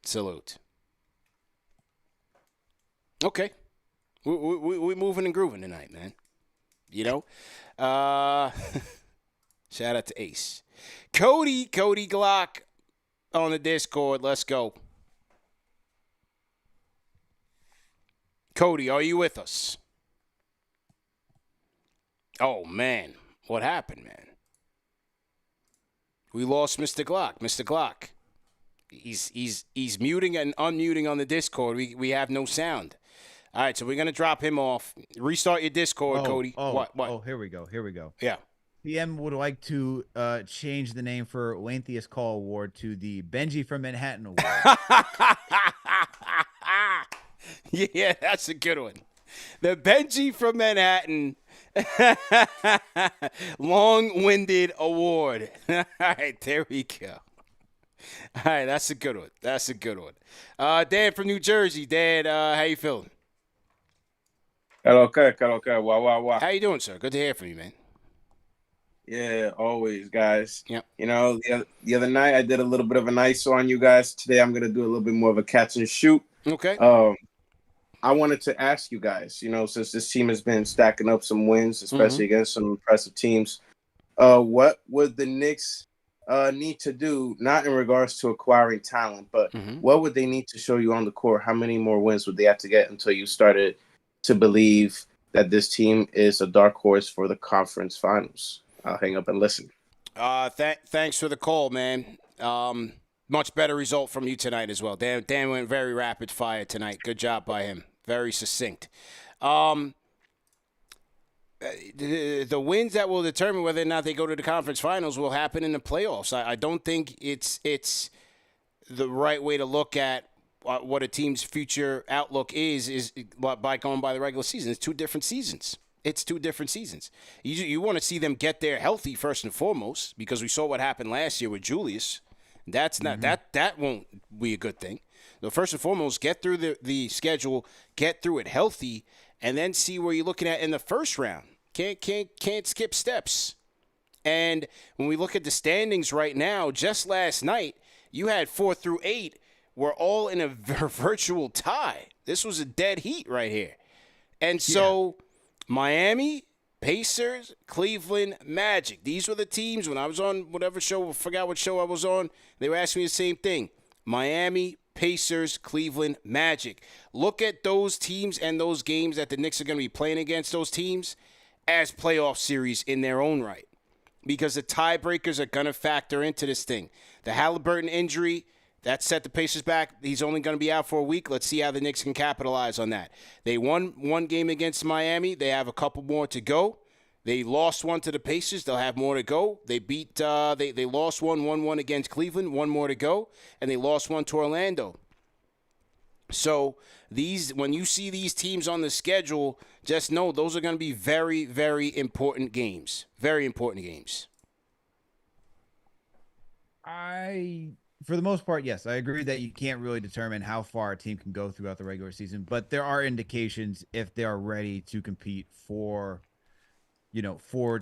Salute. Okay. We're moving and grooving tonight, man. You know? Shout out to Ace. Cody Glock on the Discord. Let's go. Cody, are you with us? Oh, man. What happened, man? We lost Mr. Glock. Mr. Glock. He's muting and unmuting on the Discord. We have no sound. All right, so we're going to drop him off. Restart your Discord, Cody. What? Oh, here we go. Yeah. PM would like to change the name for lengthiest call award to the Benji from Manhattan Award. Yeah, that's a good one. The Benji from Manhattan long-winded award. All right, there we go. All right, that's a good one. Dan from New Jersey. Dan, how you feeling? Okay. Wow. How you doing, sir? Good to hear from you, man. Yeah, always, guys. Yep. You know, the other night I did a little bit of an ISO on you guys. Today I'm gonna do a little bit more of a catch and shoot. Okay. I wanted to ask you guys, you know, since this team has been stacking up some wins, especially against some impressive teams, what would the Knicks need to do, not in regards to acquiring talent, but what would they need to show you on the court? How many more wins would they have to get until you started to believe that this team is a dark horse for the conference finals? I'll hang up and listen. Thanks for the call, man. Much better result from you tonight as well. Dan went very rapid fire tonight. Good job by him. Very succinct. the wins that will determine whether or not they go to the conference finals will happen in the playoffs. I don't think it's the right way to look at what a team's future outlook is by going by the regular season. It's two different seasons. You want to see them get there healthy first and foremost, because we saw what happened last year with Julius. That's not that won't be a good thing. So first and foremost, get through the schedule, get through it healthy, and then see where you're looking at in the first round. Can't skip steps. And when we look at the standings right now, just last night, you had 4 through 8 were all in a virtual tie. This was a dead heat right here. And so Miami, Pacers, Cleveland, Magic. These were the teams when I was on whatever show, I forgot what show I was on, they were asking me the same thing. Miami, Pacers, Cleveland, Magic. Look at those teams and those games that the Knicks are going to be playing against those teams as playoff series in their own right, because the tiebreakers are going to factor into this thing. The Halliburton injury, that set the Pacers back. He's only going to be out for a week. Let's see how the Knicks can capitalize on that. They won one game against Miami. They have a couple more to go. They lost one to the Pacers. They'll have more to go. They beat. They lost one, won one against Cleveland. One more to go, and they lost one to Orlando. So when you see these teams on the schedule, just know those are going to be very, very important games. Very important games. For the most part, yes, I agree that you can't really determine how far a team can go throughout the regular season, but there are indications if they are ready to compete for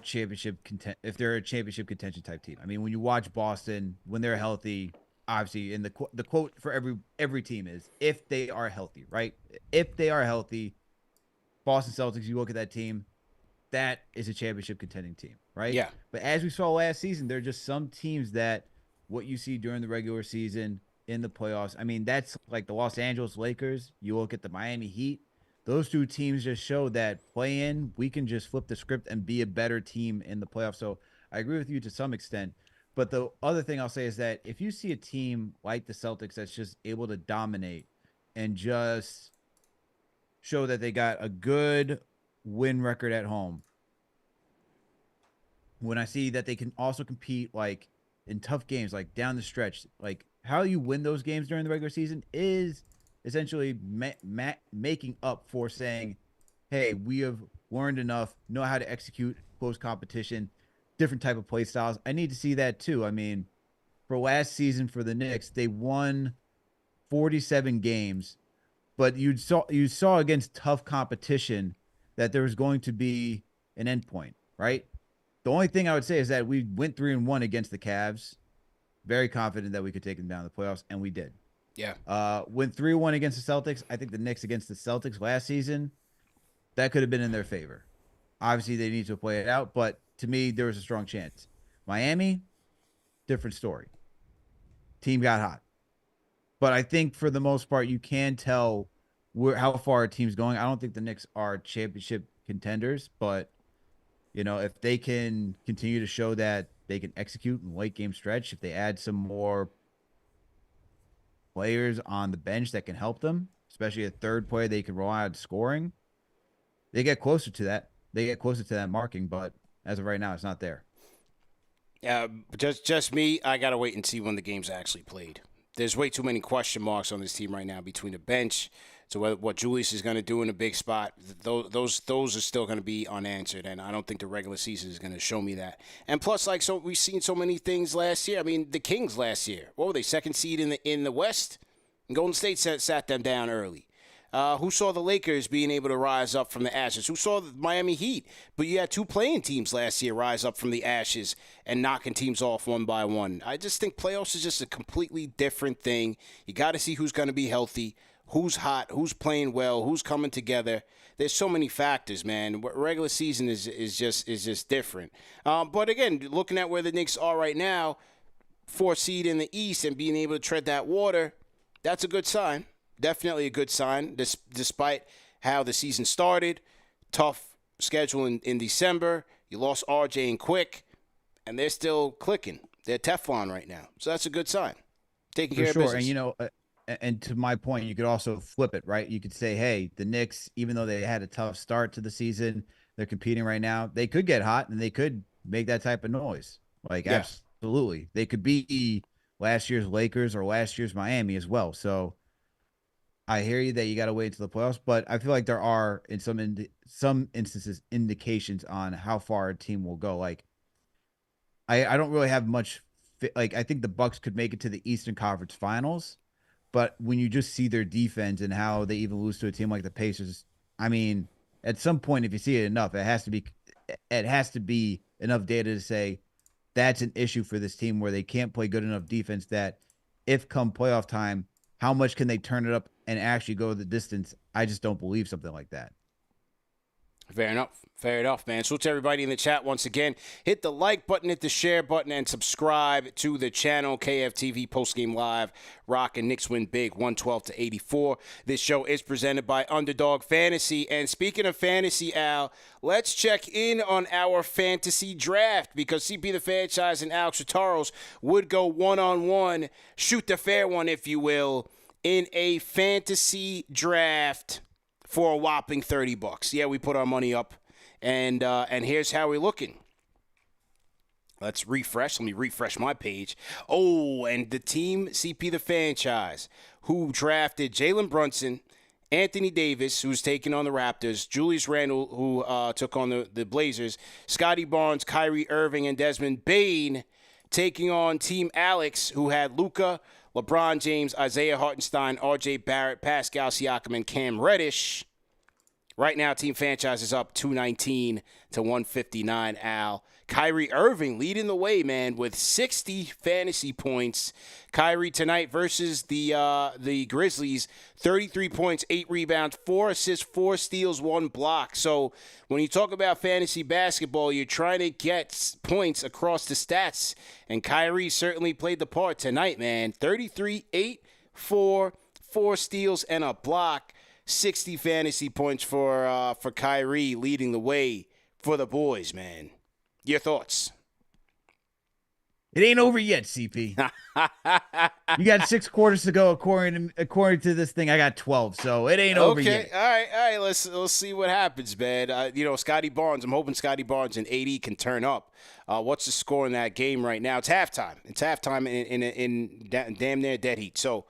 championship content, if they're a championship contention type team. I mean, when you watch Boston, when they're healthy, obviously, and the quote for every team is if they are healthy, right? If they are healthy, Boston Celtics, you look at that team, that is a championship contending team, right? Yeah. But as we saw last season, there are just some teams that what you see during the regular season in the playoffs. I mean, that's like the Los Angeles Lakers. You look at the Miami Heat. Those two teams just show that play-in, we can just flip the script and be a better team in the playoffs. So I agree with you to some extent. But the other thing I'll say is that if you see a team like the Celtics that's just able to dominate and just show that they got a good win record at home, when I see that they can also compete like in tough games, like down the stretch, like how you win those games during the regular season is essentially making up for saying, hey, we have learned enough, know how to execute close competition, different type of play styles. I need to see that too. I mean, for last season for the Knicks, they won 47 games, but you saw against tough competition that there was going to be an endpoint, right? The only thing I would say is that we went 3-1 against the Cavs. Very confident that we could take them down to the playoffs, and we did. Yeah. Went 3-1 against the Celtics. I think the Knicks against the Celtics last season, that could have been in their favor. Obviously, they need to play it out, but to me, there was a strong chance. Miami, different story. Team got hot. But I think for the most part, you can tell how far a team's going. I don't think the Knicks are championship contenders, but if they can continue to show that they can execute in late game stretch, if they add some more players on the bench that can help them, especially a third player they can rely on scoring, they get closer to that. They get closer to that marking, but as of right now, it's not there. Yeah, just me. I gotta wait and see when the game's actually played. There's way too many question marks on this team right now between the bench to what Julius is going to do in a big spot. Those are still going to be unanswered, and I don't think the regular season is going to show me that. And plus, we've seen so many things last year. I mean, the Kings last year, what were they, second seed in the West? And Golden State sat them down early. Who saw the Lakers being able to rise up from the ashes? Who saw the Miami Heat? But you had two playing teams last year rise up from the ashes and knocking teams off one by one. I just think playoffs is just a completely different thing. You got to see who's going to be healthy, who's hot, who's playing well, who's coming together. There's so many factors, man. Regular season is just different. But again, looking at where the Knicks are right now, 4th seed in the East and being able to tread that water, that's a good sign. Definitely a good sign, despite how the season started. Tough schedule in December. You lost RJ and Quick, and they're still clicking. They're Teflon right now. So that's a good sign. Taking care of business. And, and to my point, you could also flip it, right? You could say, hey, the Knicks, even though they had a tough start to the season, they're competing right now. They could get hot and they could make that type of noise. Like, Yeah. absolutely. They could be last year's Lakers or last year's Miami as well. So I hear you that you got to wait until the playoffs, but I feel like there are in some instances indications on how far a team will go. Like, I don't really have much. Like, I think the Bucks could make it to the Eastern Conference Finals, but when you just see their defense and how they even lose to a team like the Pacers, I mean, at some point, if you see it enough, it has to be enough data to say that's an issue for this team where they can't play good enough defense that if come playoff time, how much can they turn it up and actually go the distance? I just don't believe something like that. Fair enough. Fair enough, man. Salute to everybody in the chat once again. Hit the like button, hit the share button, and subscribe to the channel. KFTV Postgame Live. Rock and Knicks win big, 112-84. This show is presented by Underdog Fantasy. And speaking of fantasy, Al, let's check in on our fantasy draft because CP The Fanchise and Alex Trataros would go one-on-one, shoot the fair one, if you will, in a fantasy draft for a whopping $30. Yeah, we put our money up, and here's how we're looking. Let's refresh. Let me refresh my page. Oh, and the team, CP The Fanchise, who drafted Jalen Brunson, Anthony Davis, who's taking on the Raptors, Julius Randle, who took on the Blazers, Scotty Barnes, Kyrie Irving, and Desmond Bane, taking on Team Alex, who had Luka, LeBron James, Isaiah Hartenstein, RJ Barrett, Pascal Siakam, and Cam Reddish. Right now, Team Fanchise is up 219-159, Al. Kyrie Irving leading the way, man, with 60 fantasy points. Kyrie tonight versus the Grizzlies, 33 points, 8 rebounds, 4 assists, 4 steals, 1 block. So when you talk about fantasy basketball, you're trying to get points across the stats. And Kyrie certainly played the part tonight, man. 33, 8, 4 steals, and a block. 60 fantasy points for Kyrie leading the way for the boys, man. Your thoughts? It ain't over yet, CP. You got 6 quarters to go according to this thing. I got 12, so it ain't over yet. All right. Let's see what happens, man. Scotty Barnes. I'm hoping Scotty Barnes and AD can turn up. What's the score in that game right now? It's halftime. It's halftime in damn near dead heat. So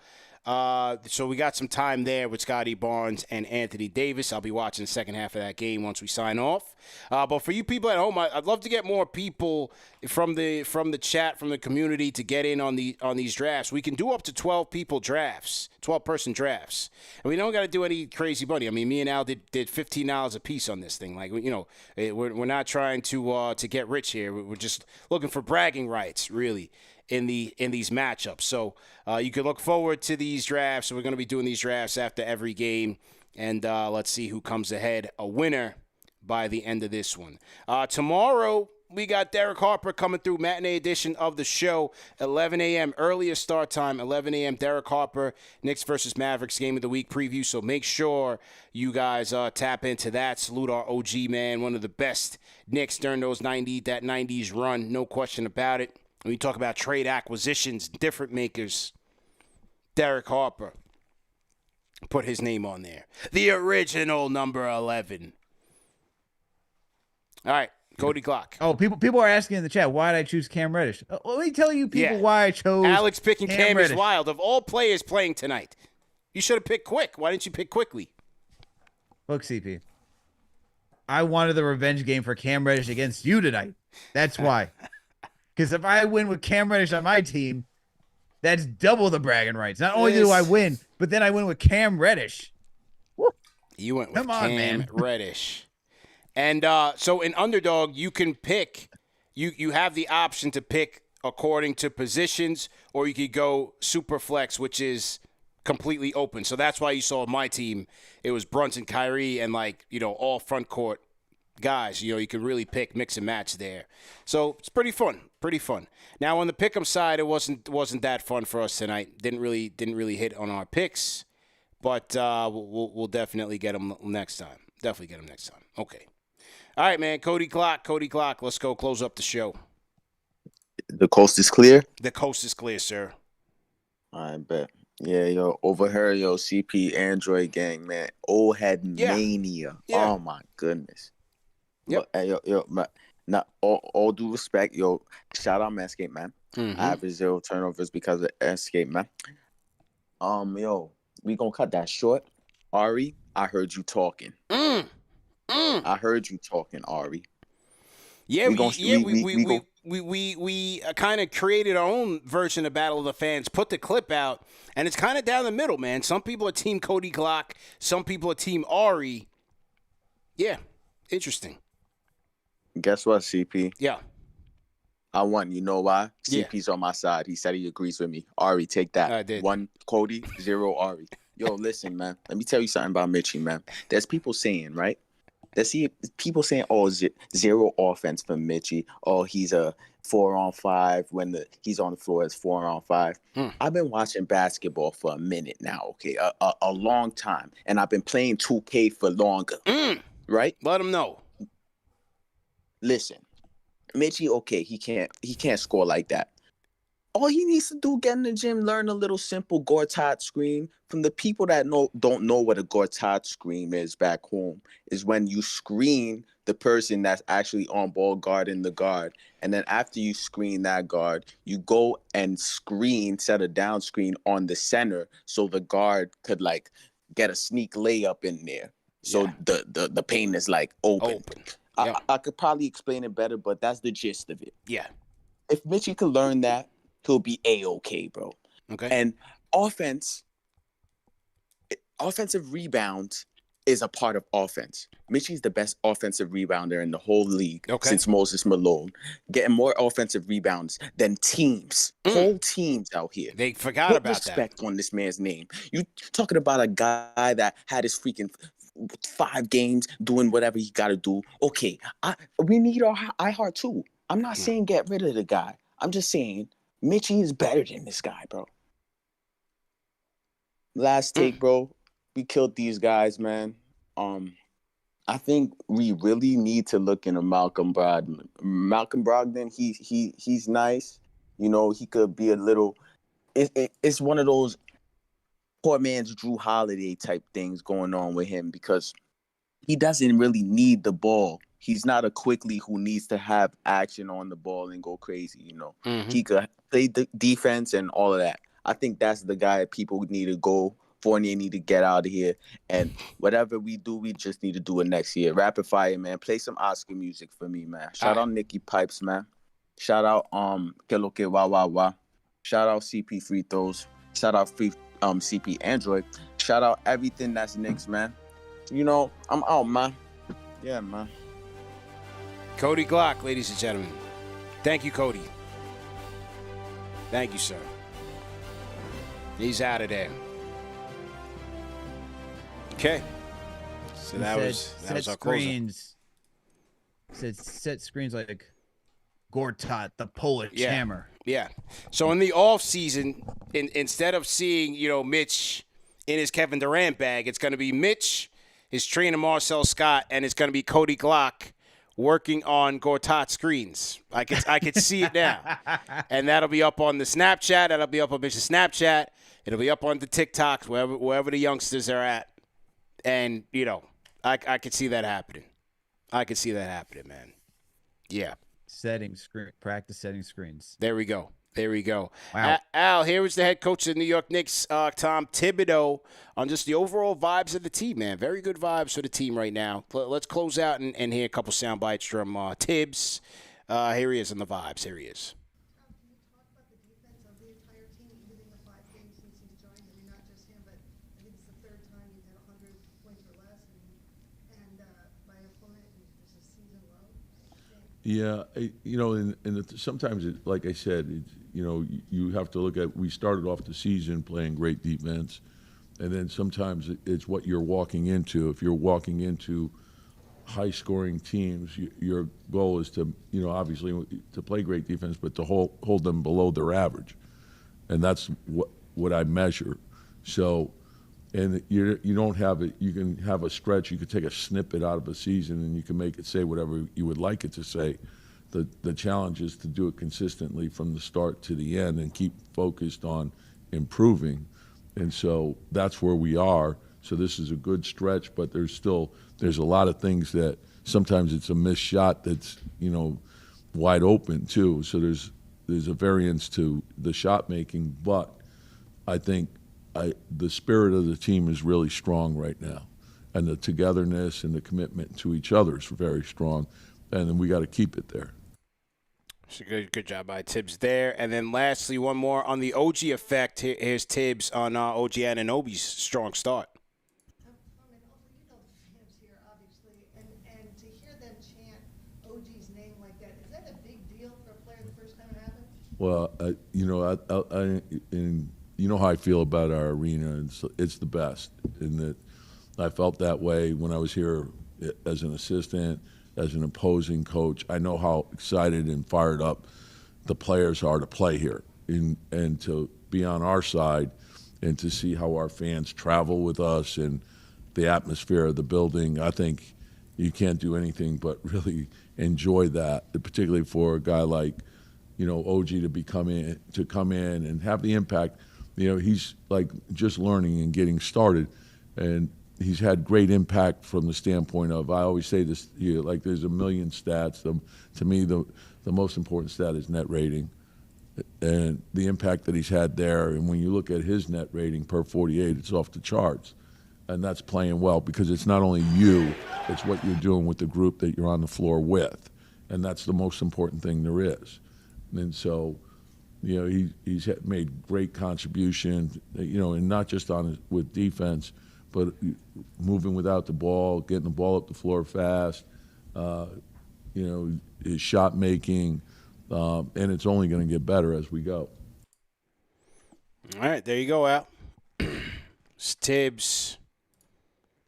we got some time there with Scotty Barnes and Anthony Davis. I'll be watching the second half of that game once we sign off. But for you people at home, I'd love to get more people from the chat, from the community, to get in on these drafts. We can do up to 12-person drafts. And we don't got to do any crazy money. I mean, me and Al did $15 a piece on this thing. Like, we're not trying to get rich here. We're just looking for bragging rights, really, in these matchups. So you can look forward to these drafts. We're going to be doing these drafts after every game, and let's see who comes ahead a winner by the end of this one. Tomorrow we got Derek Harper coming through, matinee edition of the show, 11 a.m. earliest start time, 11 a.m. Derek Harper, Knicks versus Mavericks game of the week preview. So make sure you guys tap into that. Salute our OG, man, one of the best Knicks during that 90s run, no question about it. When you talk about trade acquisitions, different makers, Derek Harper put his name on there. The original number 11. All right, Cody Glock. Oh, people are asking in the chat, why did I choose Cam Reddish? Let me tell you people why I chose Alex picking Cam Reddish. is wild. Of all players playing tonight, you should have picked quick. Why didn't you pick quickly? Look, CP, I wanted the revenge game for Cam Reddish against you tonight. That's why. Because if I win with Cam Reddish on my team, that's double the bragging rights. Not only do I win, but then I win with Cam Reddish. Woo. You went with Cam Reddish. And so in Underdog, you can pick. You have the option to pick according to positions, or you could go super flex, which is completely open. So that's why you saw my team. It was Brunson, Kyrie, and all front court guys. You can really pick, mix and match there. So it's pretty fun. Now on the pick'em side, it wasn't that fun for us tonight. Didn't really hit on our picks, but we'll definitely get them next time. Okay. All right, man. Cody Glock. Let's go close up the show. The coast is clear? The coast is clear, sir. I bet. Yeah, over here, CP Android gang, man. Old head mania. Yeah. Oh, my goodness. But, not all due respect, yo. Shout out Manscaped, man. Mm-hmm. I average 0 turnovers because of Manscaped, man. Yo, we gonna cut that short. Ari, I heard you talking. I heard you talking, Ari. Yeah, we kind of created our own version of Battle of the Fans, put the clip out, and it's kind of down the middle, man. Some people are Team Cody Glock, some people are Team Ari. Yeah, interesting. Guess what, CP? Yeah. I won. You know why? CP's on my side. He said he agrees with me. Ari, take that. I did. 1 Cody, 0 Ari. Yo, listen, man. Let me tell you something about Mitchie, man. There's people saying, right? People saying, oh, 0 offense for Mitchie. Oh, he's a 4-on-5 when he's on the floor. It's 4-on-5. I've been watching basketball for a minute now, okay, a long time, and I've been playing 2K for longer, right? Let him know. Listen, Mitchie, okay, he can't score like that. All he needs to do, get in the gym, learn a little simple Gortat screen. From the people that don't know what a Gortat screen is back home, is when you screen the person that's actually on ball guarding the guard. And then after you screen that guard, you go and set a down screen on the center so the guard could like get a sneak layup in there. So the paint is like open. I could probably explain it better, but that's the gist of it. Yeah. If Mitchie could learn that, he'll be A-okay, bro. Okay. And offensive rebound is a part of offense. Mitchie's the best offensive rebounder in the whole league since Moses Malone, getting more offensive rebounds than teams, whole teams out here. They forgot about that. Put respect on this man's name. You talking about a guy that had his freaking 5 games doing whatever he got to do. Okay, we need our Hart too. I'm not saying get rid of the guy. I'm just saying Mitchie is better than this guy, bro. Last take, bro. We killed these guys, man. I think we really need to look into Malcolm Brogdon. Malcolm Brogdon, he's nice. You know, he could be a little. It's one of those poor man's Drew Holiday type things going on with him because he doesn't really need the ball. He's not a Quickly who needs to have action on the ball and go crazy, you know. He could play the defense and all of that. I think that's the guy people need to go. Fournier need to get out of here. And whatever we do, we just need to do it next year. Rapid fire, man. Play some Oscar music for me, man. Shout out Nicky Pipes, man. Shout out Que Lo Que Wa Wa Wa. Shout out CP Free Throws. Shout out CP Android. Shout out everything that's Knicks, man. You know, I'm out, man. Yeah, man. Cody Glock, ladies and gentlemen. Thank you, Cody. Thank you, sir. He's out of there. Okay. So that was our screens. Set screens like Gortat, the Polish hammer. Yeah. So in the off season, instead of seeing, Mitch in his Kevin Durant bag, it's going to be Mitch, his trainer Marcel Scott, and it's going to be Cody Glock working on Gortat screens. I could see it now. And that'll be up on the Snapchat. That'll be up on Mitch's Snapchat. It'll be up on the TikToks, wherever the youngsters are at. And, I could see that happening. I could see that happening, man. Yeah. Practice setting screens. There we go. Wow. Al, here is the head coach of the New York Knicks, Tom Thibodeau, on just the overall vibes of the team, man. Very good vibes for the team right now. Let's close out and hear a couple sound bites from Thibs. Here he is on the vibes. Here he is. Yeah, sometimes, like I said, you have to look at, we started off the season playing great defense, and then sometimes it's what you're walking into. If you're walking into high-scoring teams, your goal is to, obviously to play great defense, but to hold them below their average, and that's what I measure. So, and you don't have it. You can have a stretch. You could take a snippet out of a season, and you can make it say whatever you would like it to say. The challenge is to do it consistently from the start to the end and keep focused on improving. And so that's where we are. So this is a good stretch, but there's a lot of things that sometimes it's a missed shot that's, wide open too. So there's a variance to the shot making, but I think the spirit of the team is really strong right now, and the togetherness and the commitment to each other is very strong, and then we got to keep it there. So good job by Thibs there. And then lastly, one more on the OG effect. Here's Thibs on OG Anunoby's strong start. Well, you know how I feel about our arena. It's the best, and that I felt that way when I was here as an assistant, as an opposing coach. I know how excited and fired up the players are to play here, and to be on our side, and to see how our fans travel with us and the atmosphere of the building. I think you can't do anything but really enjoy that, particularly for a guy like, OG to come in and have the impact. He's like just learning and getting started, and he's had great impact from the standpoint of, I always say this here, like there's a million stats. To me, the most important stat is net rating, and the impact that he's had there. And when you look at his net rating per 48, it's off the charts, and that's playing well, because it's not only you, it's what you're doing with the group that you're on the floor with, and that's the most important thing there is. And so, he's made great contribution, and not just with defense, but moving without the ball, getting the ball up the floor fast, his shot making, and it's only going to get better as we go. All right, there you go, Al. It's Thibs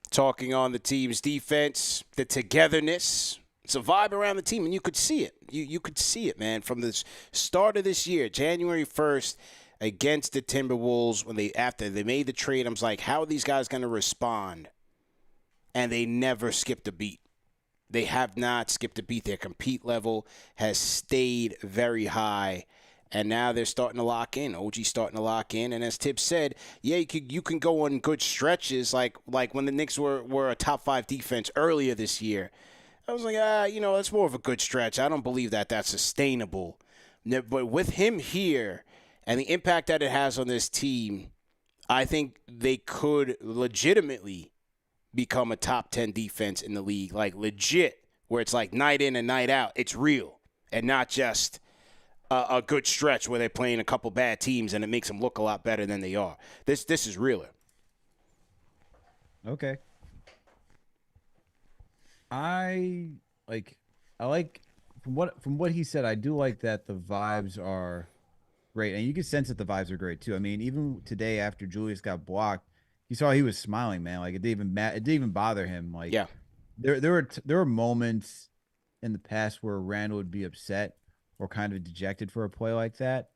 talking on the team's defense, the togetherness. It's a vibe around the team, and you could see it. You could see it, man, from the start of this year, January 1st, against the Timberwolves. After they made the trade, I was like, how are these guys going to respond? And they never skipped a beat. They have not skipped a beat. Their compete level has stayed very high, and now they're starting to lock in. OG's starting to lock in, and as Thibs said, yeah, you can go on good stretches, like when the Knicks were a top 5 defense earlier this year. I was like, that's more of a good stretch. I don't believe that that's sustainable. But with him here and the impact that it has on this team, I think they could legitimately become a top 10 defense in the league, like legit, where it's like night in and night out. It's real, and not just a good stretch where they're playing a couple bad teams and it makes them look a lot better than they are. This is realer. Okay. I like from what he said, I do like that the vibes are great, and you can sense that the vibes are great too. I mean, even today after Julius got blocked, you saw he was smiling, man. Like it didn't even bother him. Like, yeah, there were moments in the past where Randall would be upset or kind of dejected for a play like that.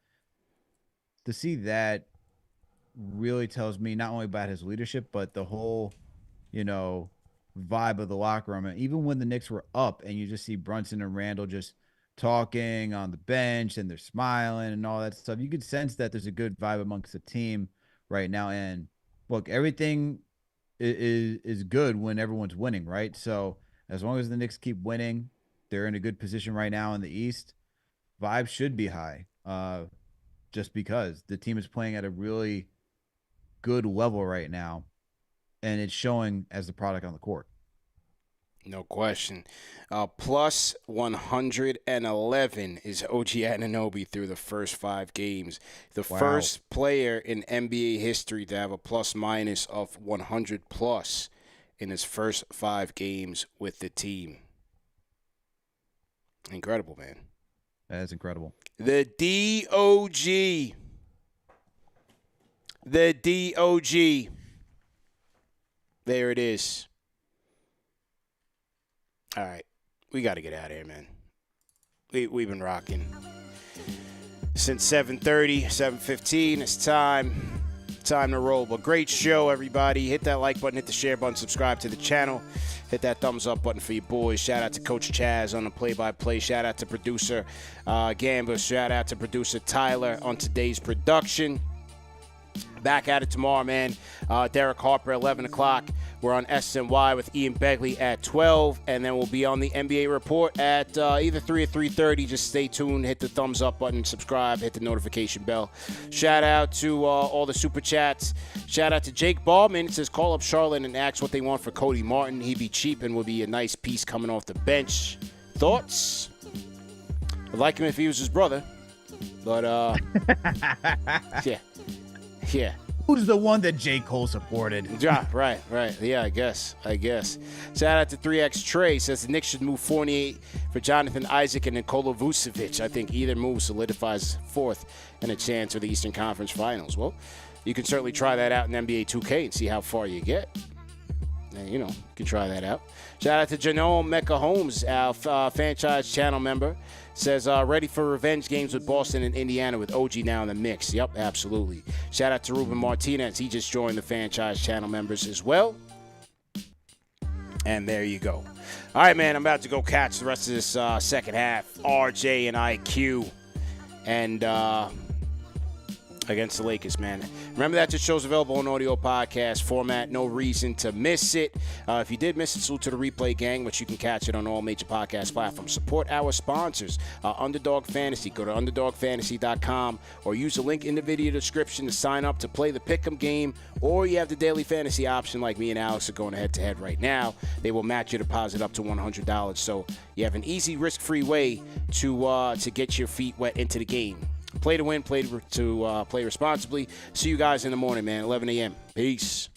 To see that really tells me not only about his leadership, but the whole, vibe of the locker room. And even when the Knicks were up and you just see Brunson and Randall just talking on the bench and they're smiling and all that stuff, you could sense that there's a good vibe amongst the team right now. And look, everything is good when everyone's winning, right? So as long as the Knicks keep winning, they're in a good position right now in the East. Vibes should be high, just because the team is playing at a really good level right now, and it's showing as the product on the court. No question. Plus 111 is OG Anunoby through the first 5 games. The first player in NBA history to have a plus-minus of 100+ in his first 5 games with the team. Incredible, man. That is incredible. The DOG. The DOG. There it is. All right. We got to get out of here, man. We've been rocking since 7:30, 7:15. It's time to roll. But great show, everybody. Hit that like button, hit the share button, subscribe to the channel. Hit that thumbs up button for your boys. Shout out to Coach Chaz on the play-by-play. Shout out to producer Gamba. Shout out to producer Tyler on today's production. Back at it tomorrow, man. Derek Harper, 11 o'clock. We're on SNY with Ian Begley at 12, and then we'll be on the NBA Report at either 3 or 3:30. Just stay tuned, hit the thumbs up button, subscribe, hit the notification bell. Shout out to all the Super Chats. Shout out to Jake Ballman. It says, call up Charlotte and ask what they want for Cody Martin. He'd be cheap and would be a nice piece coming off the bench. Thoughts? I'd like him if he was his brother. But, yeah. Who's the one that J. Cole supported? Yeah, right. Yeah, I guess. Shout out to 3X Trey. Says the Knicks should move Fournier for Jonathan Isaac and Nikola Vucevic. I think either move solidifies fourth and a chance for the Eastern Conference Finals. Well, you can certainly try that out in NBA 2K and see how far you get. And, you can try that out. Shout out to Janome Mecca Holmes, our franchise channel member. Says, ready for revenge games with Boston and Indiana with OG now in the mix. Yep, absolutely. Shout out to Ruben Martinez. He just joined the franchise channel members as well. And there you go. All right, man, I'm about to go catch the rest of this second half. RJ and IQ. And against the Lakers, man. Remember that this show's available in audio podcast format. No reason to miss it. If you did miss it, salute to the replay gang, but you can catch it on all major podcast platforms. Support our sponsors, Underdog Fantasy. Go to underdogfantasy.com or use the link in the video description to sign up to play the Pick'em game, or you have the daily fantasy option like me and Alex are going head-to-head right now. They will match your deposit up to $100, so you have an easy, risk-free way to get your feet wet into the game. Play to win, play responsibly. See you guys in the morning, man, 11 a.m. Peace.